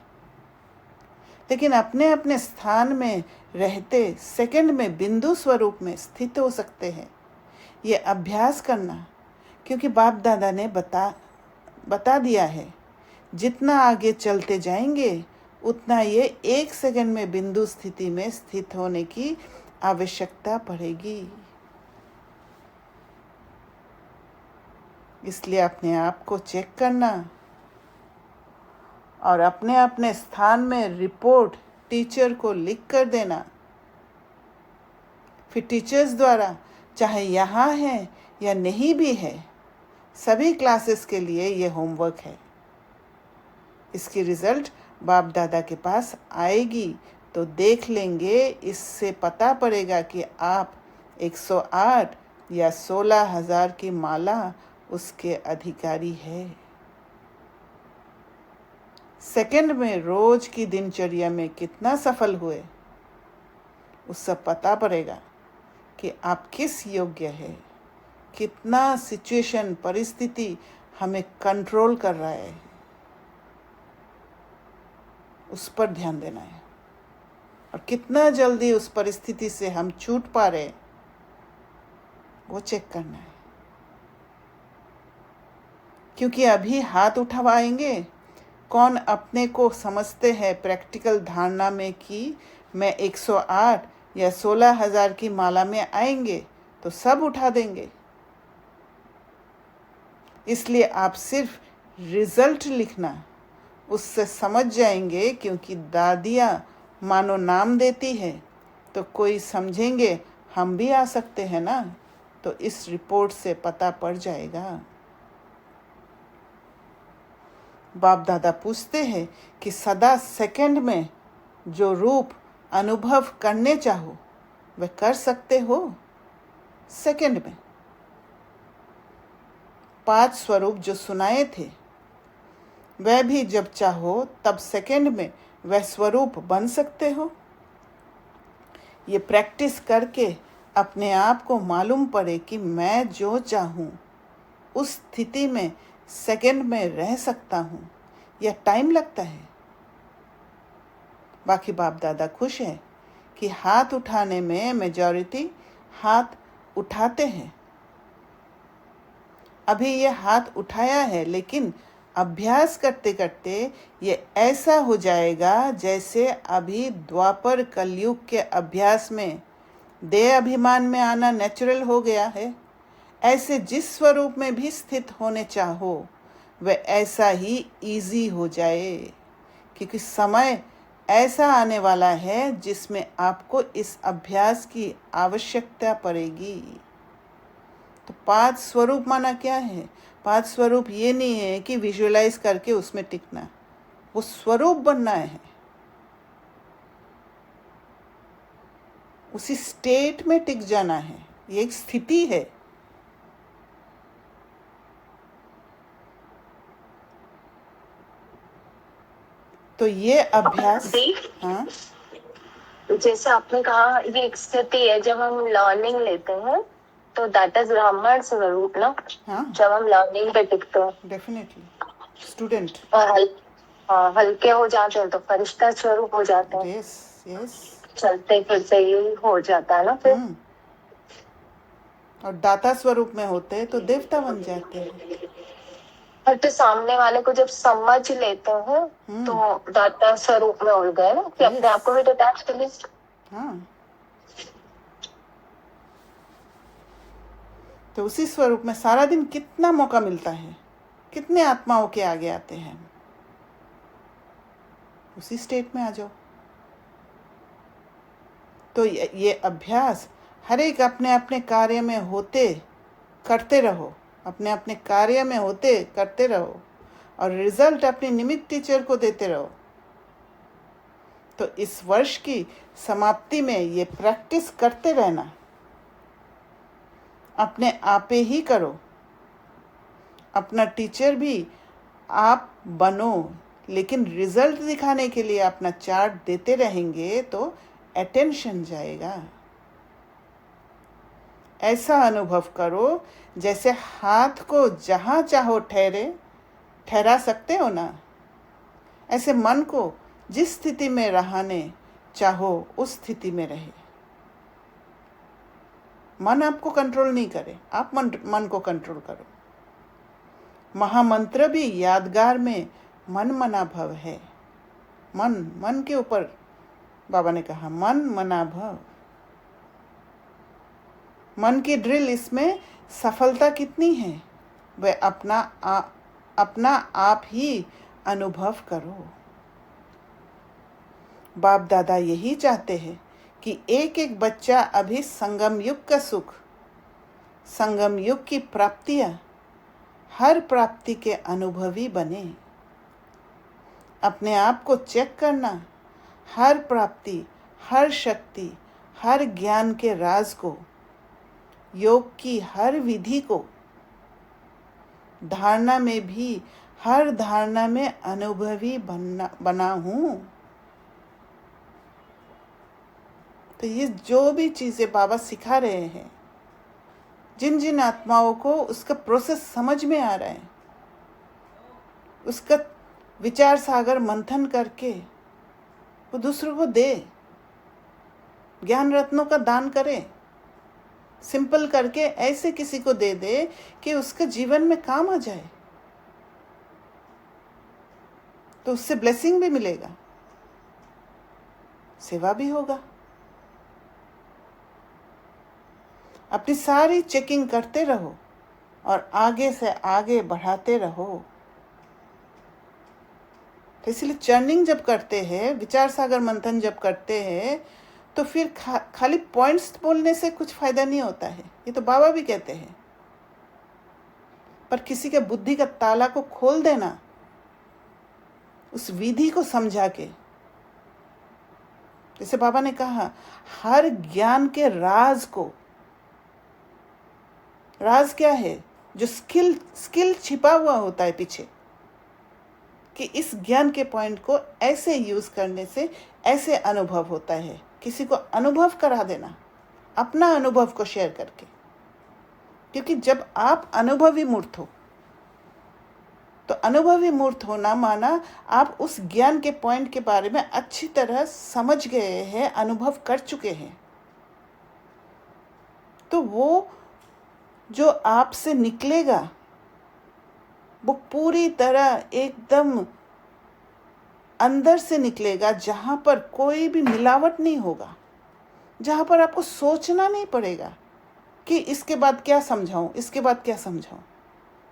लेकिन अपने अपने स्थान में रहते सेकंड में बिंदु स्वरूप में स्थित हो सकते हैं। ये अभ्यास करना, क्योंकि बाप दादा ने बता दिया है, जितना आगे चलते जाएंगे उतना ये 1 सेकंड में बिंदु स्थिति में स्थित होने की आवश्यकता पड़ेगी। इसलिए अपने आप को चेक करना और अपने अपने स्थान में रिपोर्ट टीचर को लिख कर देना। फिर टीचर्स द्वारा, चाहे यहाँ है या नहीं भी है, सभी क्लासेस के लिए ये होमवर्क है। इसकी रिजल्ट बाप दादा के पास आएगी तो देख लेंगे। इससे पता पड़ेगा कि आप 108 या 16,000 की माला उसके अधिकारी है। सेकंड में रोज की दिनचर्या में कितना सफल हुए, उससे पता पड़ेगा कि आप किस योग्य है, कितना सिचुएशन परिस्थिति हमें कंट्रोल कर रहा है, उस पर ध्यान देना है। और कितना जल्दी उस परिस्थिति से हम छूट पा रहे, वो चेक करना है। क्योंकि अभी हाथ उठवाएंगे, कौन अपने को समझते हैं प्रैक्टिकल धारणा में कि मैं 108 या 16,000 की माला में आएंगे, तो सब उठा देंगे। इसलिए आप सिर्फ रिजल्ट लिखना, उससे समझ जाएंगे। क्योंकि दादियाँ मानो नाम देती है तो कोई समझेंगे हम भी आ सकते हैं ना, तो इस रिपोर्ट से पता पड़ जाएगा। बाप दादा पूछते हैं कि सदा सेकंड में जो रूप अनुभव करने चाहो वह कर सकते हो। सेकंड में 5 स्वरूप जो सुनाए थे, वह भी जब चाहो तब सेकंड में वह स्वरूप बन सकते हो। ये प्रैक्टिस करके अपने आप को मालूम पड़े कि मैं जो चाहूँ उस स्थिति में सेकंड में रह सकता हूँ। यह टाइम लगता है। बाकी बाप दादा खुश है कि हाथ उठाने में मेजॉरिटी हाथ उठाते हैं। अभी ये हाथ उठाया है, लेकिन अभ्यास करते करते ये ऐसा हो जाएगा जैसे अभी द्वापर कलयुग के अभ्यास में देह अभिमान में आना नेचुरल हो गया है। ऐसे जिस स्वरूप में भी स्थित होने चाहो वह ऐसा ही इजी हो जाए, क्योंकि समय ऐसा आने वाला है जिसमें आपको इस अभ्यास की आवश्यकता पड़ेगी। तो 5 स्वरूप माना क्या है? 5 स्वरूप ये नहीं है कि विजुअलाइज करके उसमें टिकना, वो स्वरूप बनना है, उसी स्टेट में टिक जाना है। ये एक स्थिति है। तो ये अभ्यास, हाँ, जैसे आपने कहा ये एक स्थिति है। जब हम लर्निंग लेते हैं तो दैट इज ब्राह्मण स्वरूप ना। हाँ, जब हम लर्निंग पे टिकते हैं डेफिनेटली स्टूडेंट, और हल्के हो जाते हैं तो फरिश्ता स्वरूप हो जाते हैं। यस यस, चलते फिरते ये हो जाता है ना फिर। और दाता स्वरूप में होते हैं तो देवता बन जाते हैं। और तो सामने वाले को जब समझ लेते हैं तो दाता स्वरूप में उड़ गए ना कि अपने आप को भी डिटैच कर लीजिए। हाँ, तो उसी स्वरूप में सारा दिन कितना मौका मिलता है, कितने आत्माओं के आगे आते हैं। उसी स्टेट में आ जाओ। तो ये अभ्यास हर एक अपने अपने कार्य में होते करते रहो, अपने अपने कार्य में होते करते रहो, और रिजल्ट अपने निमित्त टीचर को देते रहो। तो इस वर्ष की समाप्ति में ये प्रैक्टिस करते रहना। अपने आपे ही करो, अपना टीचर भी आप बनो, लेकिन रिजल्ट दिखाने के लिए अपना चार्ट देते रहेंगे तो अटेंशन जाएगा। ऐसा अनुभव करो जैसे हाथ को जहाँ चाहो ठहरे, ठहरा सकते हो ना। ऐसे मन को जिस स्थिति में रहने चाहो उस स्थिति में रहे। मन आपको कंट्रोल नहीं करे, आप मन को कंट्रोल करो। महामंत्र भी यादगार में मन मना भव है। मन के ऊपर बाबा ने कहा मन मना भव। मन की ड्रिल इसमें सफलता कितनी है वह अपना आप ही अनुभव करो। बाप दादा यही चाहते हैं कि एक एक बच्चा अभी संगम युग का सुख, संगम युग की प्राप्तियां, हर प्राप्ति के अनुभवी बने। अपने आप को चेक करना, हर प्राप्ति, हर शक्ति, हर ज्ञान के राज को, योग की हर विधि को, धारणा में भी हर धारणा में अनुभवी बना हूं। तो ये जो भी चीजें बाबा सिखा रहे हैं, जिन जिन आत्माओं को उसका प्रोसेस समझ में आ रहा है, उसका विचार सागर मंथन करके वो दूसरों को दे, ज्ञान रत्नों का दान करे, सिंपल करके ऐसे किसी को दे दे कि उसके जीवन में काम आ जाए, तो उससे ब्लेसिंग भी मिलेगा, सेवा भी होगा। अपनी सारी चेकिंग करते रहो और आगे से आगे बढ़ाते रहो। तो इसलिए चर्निंग जब करते हैं, विचार सागर मंथन जब करते हैं, तो फिर खाली पॉइंट्स बोलने से कुछ फायदा नहीं होता है। ये तो बाबा भी कहते हैं। पर किसी के बुद्धि का ताला को खोल देना, उस विधि को समझा के, जैसे बाबा ने कहा हर ज्ञान के राज को, राज क्या है? जो स्किल छिपा हुआ होता है पीछे, कि इस ज्ञान के पॉइंट को ऐसे यूज करने से ऐसे अनुभव होता है। किसी को अनुभव करा देना, अपना अनुभव को शेयर करके, क्योंकि जब आप अनुभवी मूर्त हो, तो अनुभवी मूर्त होना माना आप उस ज्ञान के पॉइंट के बारे में अच्छी तरह समझ गए हैं, अनुभव कर चुके हैं। तो वो जो आपसे निकलेगा वो पूरी तरह एकदम अंदर से निकलेगा, जहां पर कोई भी मिलावट नहीं होगा, जहां पर आपको सोचना नहीं पड़ेगा कि इसके बाद क्या समझाऊं, इसके बाद क्या समझाऊं।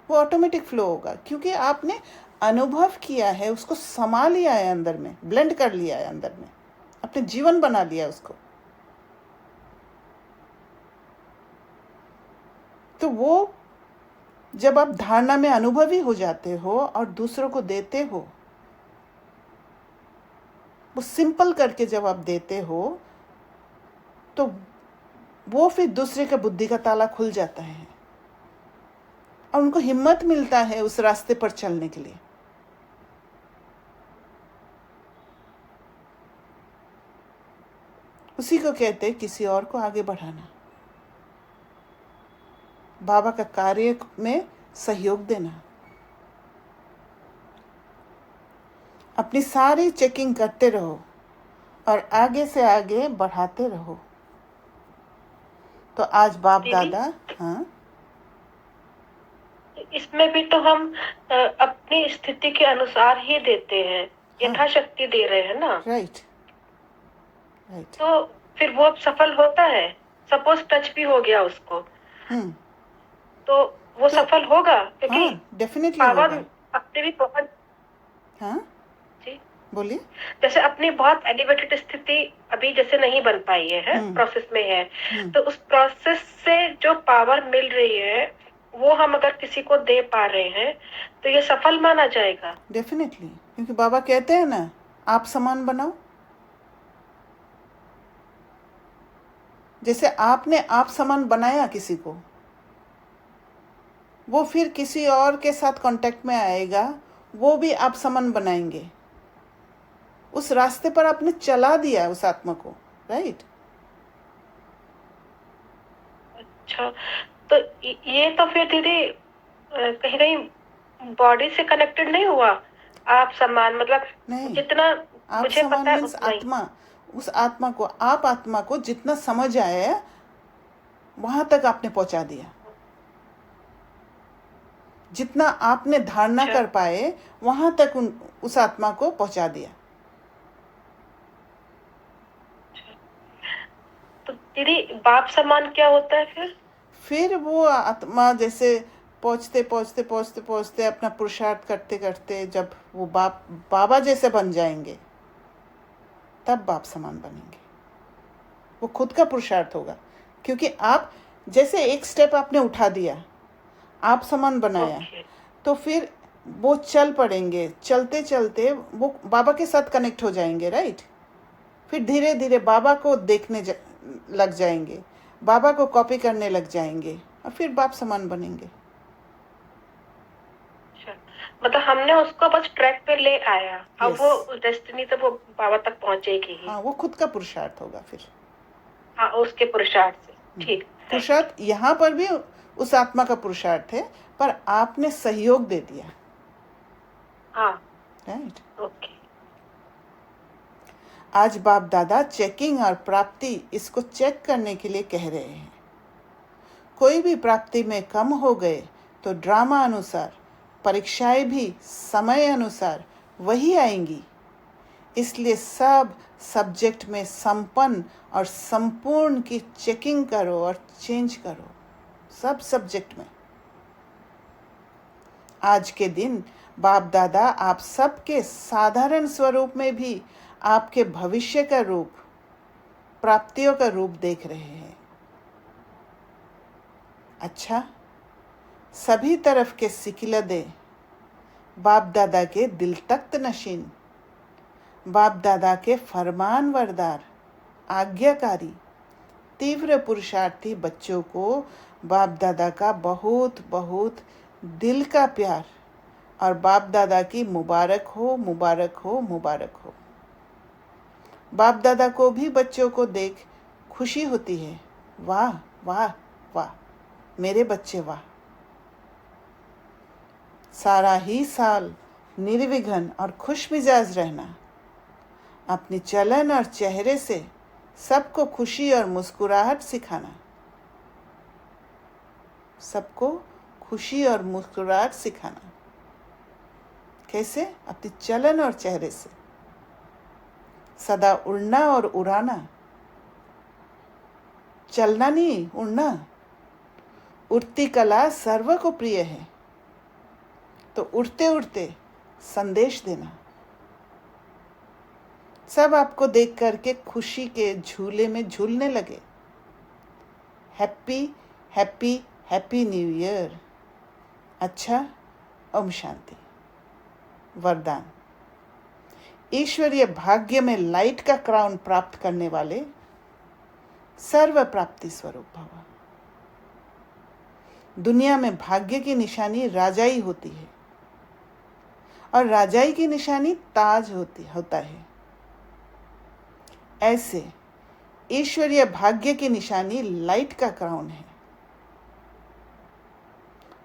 वो ऑटोमेटिक फ्लो होगा, क्योंकि आपने अनुभव किया है, उसको समा लिया है, अंदर में ब्लेंड कर लिया है, अंदर में अपने जीवन बना लिया उसको। तो वो जब आप धारणा में अनुभवी हो जाते हो और दूसरों को देते हो, वो सिंपल करके जब आप देते हो, तो वो फिर दूसरे का बुद्धि का ताला खुल जाता है और उनको हिम्मत मिलता है उस रास्ते पर चलने के लिए। उसी को कहते हैं किसी और को आगे बढ़ाना, बाबा का कार्य में सहयोग देना। अपनी सारी चेकिंग करते रहो और आगे से आगे बढ़ाते रहो। तो आज बाप दादा, हाँ, इसमें भी तो हम अपनी स्थिति के अनुसार ही देते हैं, यथाशक्ति दे रहे हैं ना। राइट। तो फिर वो सफल होता है। सपोज टच भी हो गया उसको, तो वो सफल होगा, क्योंकि डेफिनेटली पावर होगा। अपने भी बहुत, हाँ जी बोलिए। जैसे अपनी बहुत एलिवेटेड स्थिति अभी जैसे नहीं बन पाई है, प्रोसेस में है, तो उस प्रोसेस से जो पावर मिल रही है वो हम अगर किसी को दे पा रहे हैं तो ये सफल माना जाएगा। डेफिनेटली, क्योंकि बाबा कहते हैं ना, आप समान बनाओ। जैसे आपने आप समान बनाया किसी को, वो फिर किसी और के साथ कांटेक्ट में आएगा, वो भी आप समान बनाएंगे। उस रास्ते पर आपने चला दिया उस आत्मा को, राइट। अच्छा, तो ये तो फिर दीदी कहीं कहीं बॉडी से कनेक्टेड नहीं हुआ। आप समान मतलब नहीं, जितना आप मुझे समान पता है मीन्स उतना ही। आत्मा, उस आत्मा को, आप आत्मा को जितना समझ आया वहां तक आपने पहुंचा दिया, जितना आपने धारणा अच्छा। कर पाए वहां तक उस आत्मा को पहुंचा दिया। तो दीदी बाप समान क्या होता है फिर वो आत्मा जैसे पहुंचते पहुंचते पहुंचते पहुंचते अपना पुरुषार्थ करते करते जब वो बाबा जैसे बन जाएंगे तब बाप समान बनेंगे। वो खुद का पुरुषार्थ होगा, क्योंकि आप जैसे एक स्टेप आपने उठा दिया, आप समान बनाया, ओके। तो फिर वो चल पड़ेंगे, चलते चलते वो बाबा के साथ कनेक्ट हो जाएंगे, राइट। फिर धीरे धीरे बाबा को देखने लग जाएंगे, बाबा को कॉपी करने लग जाएंगे और फिर बाप समान बनेंगे। अच्छा, मतलब हमने उसको बस ट्रैक पे ले आया, अब Yes. वो डेस्टिनी तो वो बाबा तक पहुंचेगी ही। हाँ, वो खुद का पुरुषार्थ होगा फिर। हाँ, उसके पुरुषार्थ से। ठीक। पुरुषार्थ यहाँ पर भी उस आत्मा का पुरुषार्थ है, पर आपने सहयोग दे दिया, हाँ। राइट। ओके। आज बाप दादा चेकिंग और प्राप्ति इसको चेक करने के लिए कह रहे हैं। कोई भी प्राप्ति में कम हो गए तो ड्रामा अनुसार परीक्षाएं भी समय अनुसार वही आएंगी। इसलिए सब सब्जेक्ट में संपन्न और संपूर्ण की चेकिंग करो और चेंज करो, सब सब्जेक्ट में। आज के दिन बाप दादा आप सबके साधारण स्वरूप में भी आपके भविष्य का रूप, प्राप्तियों का रूप देख रहे हैं। अच्छा, सभी तरफ के सिकिलदे बाप दादा के दिल तख्त नशीन, बाप दादा के फरमान वरदार, आज्ञाकारी, तीव्र पुरुषार्थी बच्चों को बाप दादा का बहुत बहुत दिल का प्यार और बाप दादा की मुबारक हो, मुबारक हो, मुबारक हो। बाप दादा को भी बच्चों को देख खुशी होती है। वाह वाह वाह, मेरे बच्चे वाह। सारा ही साल निर्विघ्न और खुश मिजाज रहना, अपनी चलन और चेहरे से सबको खुशी और मुस्कुराहट सिखाना, सबको खुशी और मुस्कुराहट सिखाना। कैसे? अपनी चलन और चेहरे से। सदा उड़ना और उड़ाना, चलना नहीं, उड़ना। उड़ती कला सर्व को प्रिय है, तो उड़ते उड़ते संदेश देना। सब आपको देख करके खुशी के झूले में झूलने लगे। Happy happy happy new year. अच्छा, ओम शांति। वरदान। ईश्वरीय भाग्य में लाइट का क्राउन प्राप्त करने वाले सर्व प्राप्ति स्वरूप भव। दुनिया में भाग्य की निशानी राजाई होती है और राजाई की निशानी ताज होता है। ऐसे ईश्वरीय भाग्य की निशानी लाइट का क्राउन है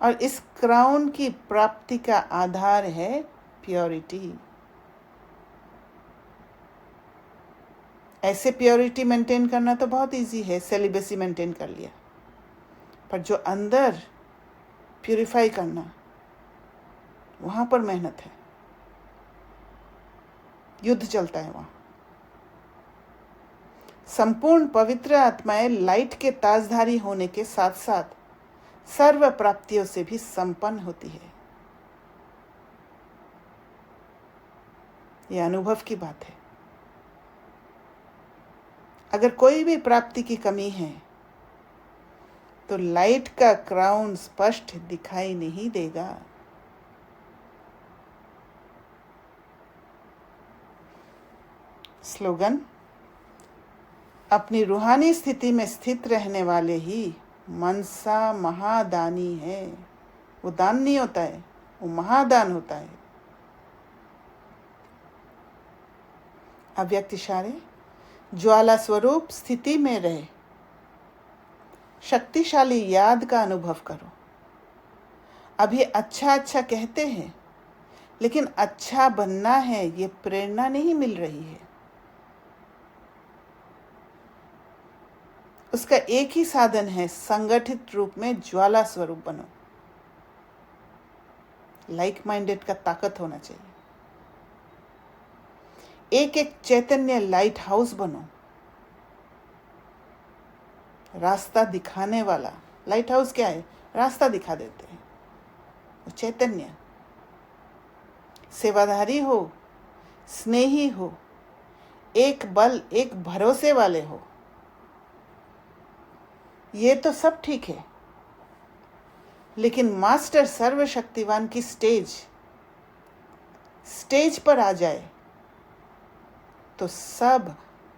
और इस क्राउन की प्राप्ति का आधार है प्योरिटी। ऐसे प्योरिटी मेंटेन करना तो बहुत इजी है, सेलिबेसी मेंटेन कर लिया, पर जो अंदर प्यूरिफाई करना, वहां पर मेहनत है, युद्ध चलता है वहां। संपूर्ण पवित्र आत्माएं लाइट के ताजधारी होने के साथ साथ सर्व प्राप्तियों से भी संपन्न होती है। यह अनुभव की बात है। अगर कोई भी प्राप्ति की कमी है तो लाइट का क्राउन स्पष्ट दिखाई नहीं देगा। स्लोगन। अपनी रूहानी स्थिति में स्थित रहने वाले ही मनसा महादानी है। वो दान नहीं होता है, वो महादान होता है। अव्यक्त इशारे। ज्वाला स्वरूप स्थिति में रहे, शक्तिशाली याद का अनुभव करो। अभी अच्छा अच्छा कहते हैं, लेकिन अच्छा बनना है ये प्रेरणा नहीं मिल रही है। उसका एक ही साधन है, संगठित रूप में ज्वाला स्वरूप बनो। लाइक माइंडेड का ताकत होना चाहिए। एक एक चैतन्य लाइट हाउस बनो, रास्ता दिखाने वाला। लाइट हाउस क्या है? रास्ता दिखा देते हैं। वो चैतन्य सेवाधारी हो, स्नेही हो, एक बल एक भरोसे वाले हो। ये तो सब ठीक है, लेकिन मास्टर सर्वशक्तिवान की स्टेज पर आ जाए तो सब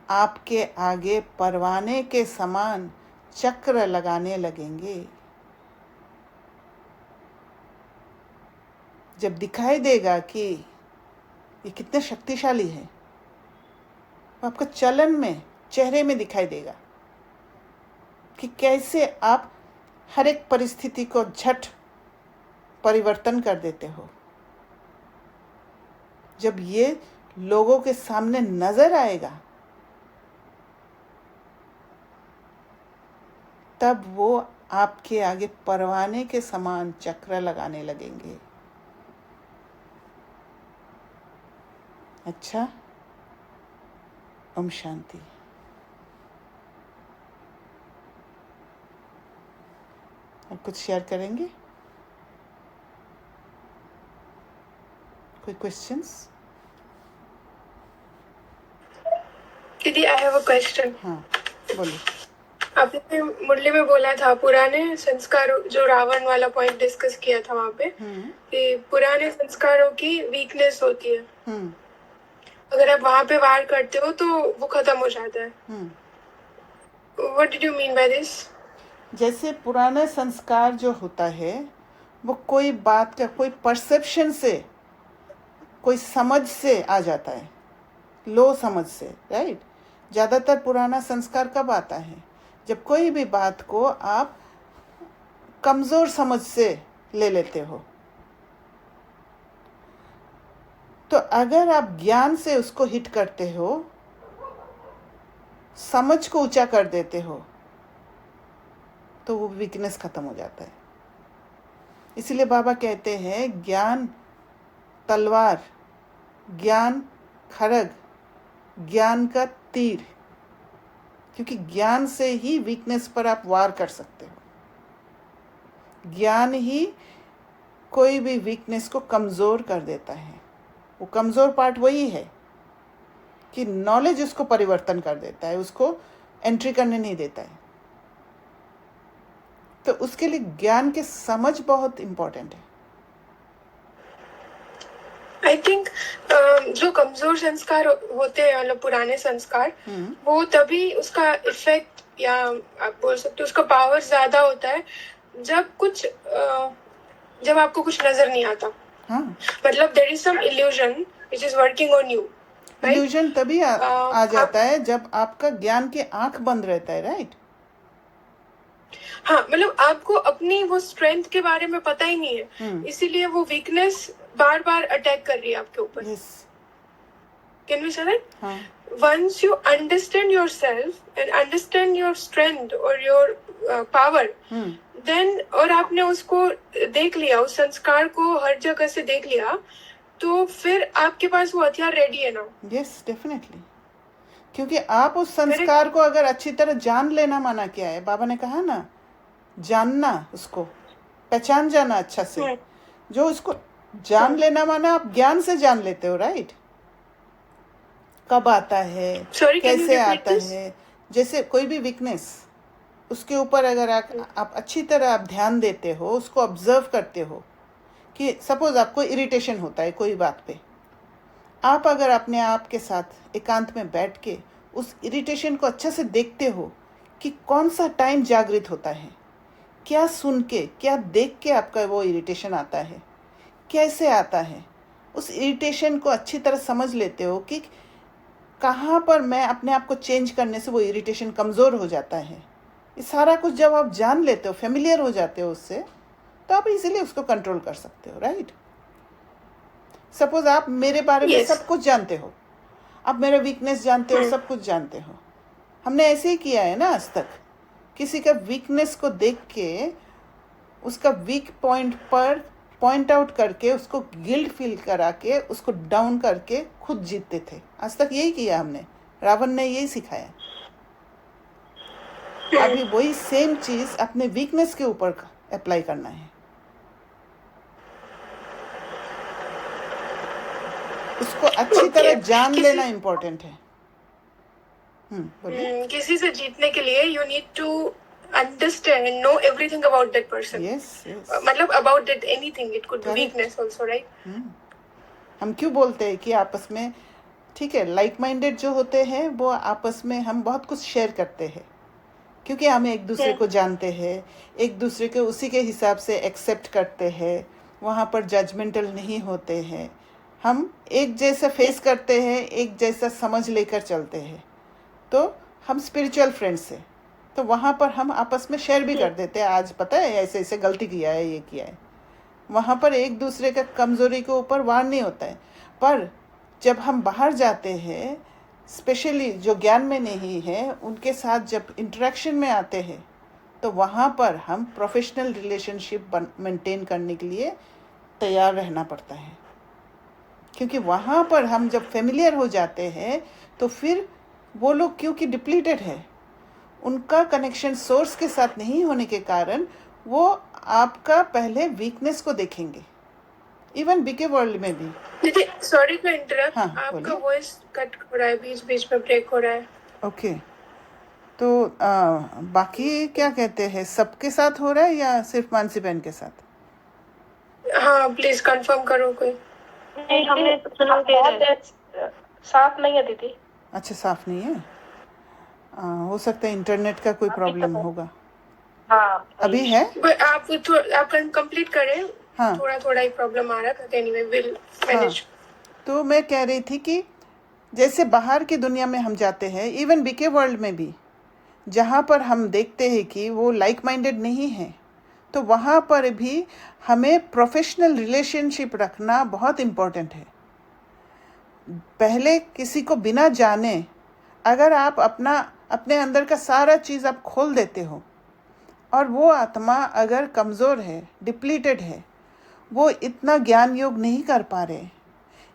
आपके आगे परवाने के समान चक्र लगाने लगेंगे। जब दिखाई देगा कि ये कितने शक्तिशाली है, वो आपका चलन में, चेहरे में दिखाई देगा कि कैसे आप हर एक परिस्थिति को झट परिवर्तन कर देते हो। जब ये लोगों के सामने नजर आएगा, तब वो आपके आगे परवाने के समान चक्र लगाने लगेंगे। अच्छा, ओम शांति। अब कुछ शेयर करेंगे? कोई क्वेश्चंस? दीदी, आई हैव अ क्वेश्चन। हाँ, बोलिए। आपने मुरली में बोला था पुराने संस्कारों, जो रावण वाला पॉइंट डिस्कस किया था वहाँ पे, कि पुराने संस्कारों की वीकनेस होती है। अगर आप वहाँ पे वार करते हो तो वो खत्म हो जाता है। What did you mean by this? जैसे पुराना संस्कार जो होता है वो कोई बात का, कोई परसेप्शन से, कोई समझ से आ जाता है, लो समझ से, राइट। ज़्यादातर पुराना संस्कार कब आता है? जब कोई भी बात को आप कमज़ोर समझ से ले लेते हो। तो अगर आप ज्ञान से उसको हिट करते हो, समझ को ऊंचा कर देते हो, तो वो वीकनेस खत्म हो जाता है। इसलिए बाबा कहते हैं ज्ञान तलवार, ज्ञान खड्ग, ज्ञान का तीर, क्योंकि ज्ञान से ही वीकनेस पर आप वार कर सकते हो। ज्ञान ही कोई भी वीकनेस को कमज़ोर कर देता है। वो कमज़ोर पार्ट वही है कि नॉलेज उसको परिवर्तन कर देता है, उसको एंट्री करने नहीं देता है। तो उसके लिए ज्ञान की समझ बहुत इम्पोर्टेंट है। आई थिंक जो कमजोर संस्कार होते हैं, मतलब पुराने संस्कार, वो तभी उसका इफेक्ट, या आप बोल सकते हो उसका पावर ज्यादा होता है जब आपको कुछ नजर नहीं आता। मतलब there is some illusion which is working on you. Illusion तभी आ जाता है जब आपका ज्ञान की आंख बंद रहता है, राइट। हाँ, मतलब आपको अपनी वो स्ट्रेंथ के बारे में पता ही नहीं है, इसीलिए वो वीकनेस बार बार अटैक कर रही है आपके ऊपर। Can we say that? Once you understand yourself and understand your strength और योर पावर, देन, और आपने उसको देख लिया, उस संस्कार को हर जगह से देख लिया, तो फिर आपके पास वो हथियार रेडी है ना। Yes, definitely. क्योंकि आप उस संस्कार को अगर अच्छी तरह जान लेना, माना क्या है, बाबा ने कहा ना, जानना, उसको पहचान जाना अच्छा से। जो उसको जान लेना माना आप ज्ञान से जान लेते हो, राइट। कब आता है, कैसे आता है। जैसे कोई भी वीकनेस, उसके ऊपर अगर आप अच्छी तरह आप ध्यान देते हो, उसको ऑब्जर्व करते हो कि सपोज आपको इरिटेशन होता है कोई बात पे, आप अगर अपने आप के साथ एकांत में बैठ के उस इरिटेशन को अच्छे से देखते हो कि कौन सा टाइम जागृत होता है, क्या सुन के, क्या देख के आपका वो इरिटेशन आता है, कैसे आता है, उस इरिटेशन को अच्छी तरह समझ लेते हो कि कहाँ पर मैं अपने आप को चेंज करने से वो इरिटेशन कमज़ोर हो जाता है। ये सारा कुछ जब आप जान लेते हो, फेमिलियर हो जाते हो उससे, तो आप इजीली उसको कंट्रोल कर सकते हो, राइट? सपोज आप मेरे बारे में Yes. सब कुछ जानते हो, आप मेरा वीकनेस जानते हो, सब कुछ जानते हो। हमने ऐसे ही किया है ना आज तक, किसी का वीकनेस को देख के उसका वीक पॉइंट पर पॉइंट आउट करके उसको गिल्ट फील करा के उसको डाउन करके खुद जीतते थे। आज तक यही किया हमने, रावण ने यही सिखाया। अभी वही सेम चीज अपने वीकनेस के ऊपर अप्लाई करना है। उसको अच्छी तरह जान लेना इम्पोर्टेंट है। बोलिए। किसी से जीतने के लिए you need to understand know everything about that person. Yes, मतलब about that anything, it could be Correct. Weakness also, right? हम क्यों बोलते हैं कि आपस में, ठीक है, लाइक माइंडेड जो होते हैं वो आपस में हम बहुत कुछ शेयर करते हैं, क्योंकि हम एक दूसरे को जानते हैं, एक दूसरे के उसी के हिसाब से एक्सेप्ट करते हैं, वहाँ पर जजमेंटल नहीं होते हैं, हम एक जैसा फेस करते हैं, एक जैसा समझ लेकर चलते हैं। तो हम स्पिरिचुअल फ्रेंड्स हैं, तो वहाँ पर हम आपस में शेयर भी कर देते हैं, आज पता है ऐसे ऐसे गलती किया है, ये किया है। वहाँ पर एक दूसरे का कमज़ोरी के ऊपर वार नहीं होता है। पर जब हम बाहर जाते हैं, स्पेशली जो ज्ञान में नहीं है, उनके साथ जब इंटरेक्शन में आते हैं, तो वहाँ पर हम प्रोफेशनल रिलेशनशिप मेंटेन करने के लिए तैयार रहना पड़ता है। क्योंकि वहाँ पर हम जब फेमिलियर हो जाते हैं, तो फिर वो लोग क्योंकि डिप्लीटेड है, उनका कनेक्शन सोर्स के साथ नहीं होने के कारण वो आपका पहले वीकनेस को देखेंगे। इवन बीके वर्ल्ड में भी। दीदी सॉरी टू इंटरप्ट, हाँ, आपका बोलिए। वॉइस कट हो रहा है, बीच बीच में ब्रेक हो रहा है। ओके, तो बाकी क्या कहते हैं, सबके साथ हो रहा है या सिर्फ मानसी बहन के साथ? हाँ प्लीज कंफर्म करो कोई। नहीं, हमें सुनाई दे रहा है। साफ नहीं है दीदी। अच्छा, साफ नहीं है। हो सकता है इंटरनेट का कोई प्रॉब्लम होगा। हाँ अभी है? आप कंप्लीट करें। हाँ। थोड़ा थोड़ा ही प्रॉब्लम आ रहा था। Anyway will manage. तो मैं कह रही थी कि जैसे बाहर की दुनिया में हम जाते हैं, इवन बीके वर्ल्ड में भी, जहाँ पर हम देखते हैं कि वो लाइक माइंडेड नहीं है, तो वहाँ पर भी हमें प्रोफेशनल रिलेशनशिप रखना बहुत इम्पोर्टेंट है। पहले किसी को बिना जाने अगर आप अपने अंदर का सारा चीज़ आप खोल देते हो, और वो आत्मा अगर कमज़ोर है, डिप्लीटेड है, वो इतना ज्ञान योग नहीं कर पा रहे,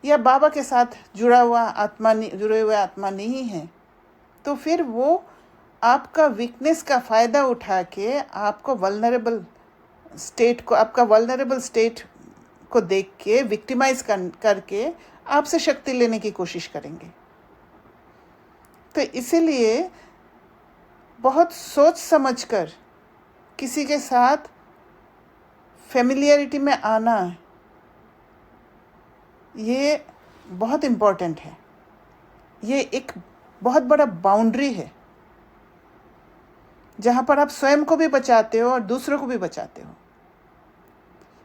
या बाबा के साथ जुड़े हुए आत्मा नहीं है, तो फिर वो आपका वीकनेस का फ़ायदा उठा के आपका वल्नरेबल स्टेट को देख के विक्टिमाइज करके आपसे शक्ति लेने की कोशिश करेंगे। तो इसीलिए बहुत सोच समझकर किसी के साथ फेमिलियरिटी में आना, ये बहुत इम्पोर्टेंट है। ये एक बहुत बड़ा बाउंड्री है जहाँ पर आप स्वयं को भी बचाते हो और दूसरों को भी बचाते हो।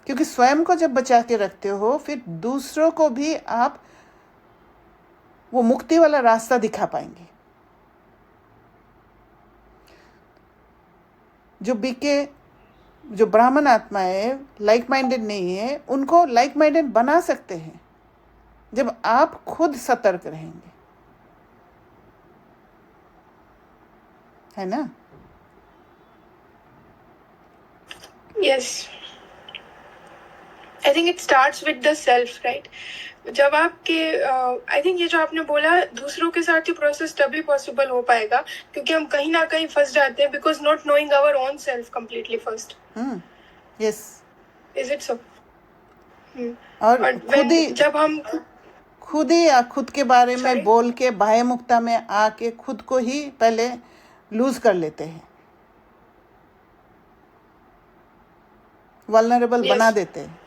क्योंकि स्वयं को जब बचा के रखते हो, फिर दूसरों को भी आप वो मुक्ति वाला रास्ता दिखा पाएंगे। जो ब्राह्मण आत्माएं लाइक माइंडेड नहीं है, उनको लाइक माइंडेड बना सकते हैं जब आप खुद सतर्क रहेंगे, है ना? Yes, I think it starts with the self, right? जब आपके आई थिंक ये जो आपने बोला, दूसरों के साथ ये प्रोसेस तभी पॉसिबल हो पाएगा क्योंकि हम कहीं ना कहीं फंस जाते हैं, because not knowing our own self completely first. Yes, is it so? और जब हम खुद के बारे में Sorry? बोल के बाह्य मुक्ता में आके खुद को ही पहले लूज कर लेते हैं, वल्नरेबल Yes. बना देते हैं।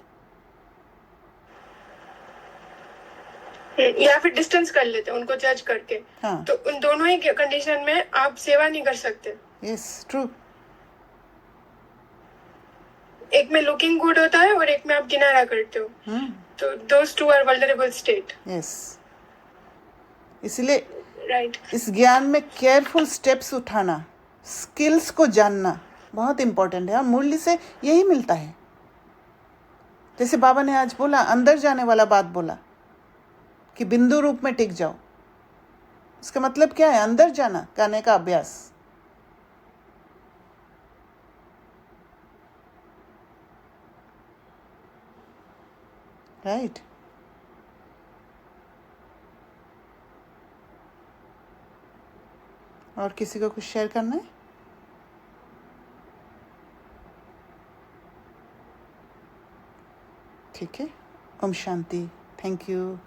या फिर डिस्टेंस कर लेते हैं उनको जज करके। हाँ। तो उन दोनों ही कंडीशन में आप सेवा नहीं कर सकते। Yes, true. एक में लुकिंग गुड होता है और एक में आप किनारा करते हो। तो those two are vulnerable state. Yes, इसलिए राइट। इस ज्ञान में केयरफुल स्टेप्स उठाना, स्किल्स को जानना बहुत इम्पोर्टेंट है, और मुरली से यही मिलता है। जैसे बाबा ने आज बोला, अंदर जाने वाला बात बोला कि बिंदु रूप में टिक जाओ। इसका मतलब क्या है? अंदर जाना, करने का अभ्यास। राइट। और किसी को कुछ शेयर करना है? ठीक है। ओम शांति। Thank you.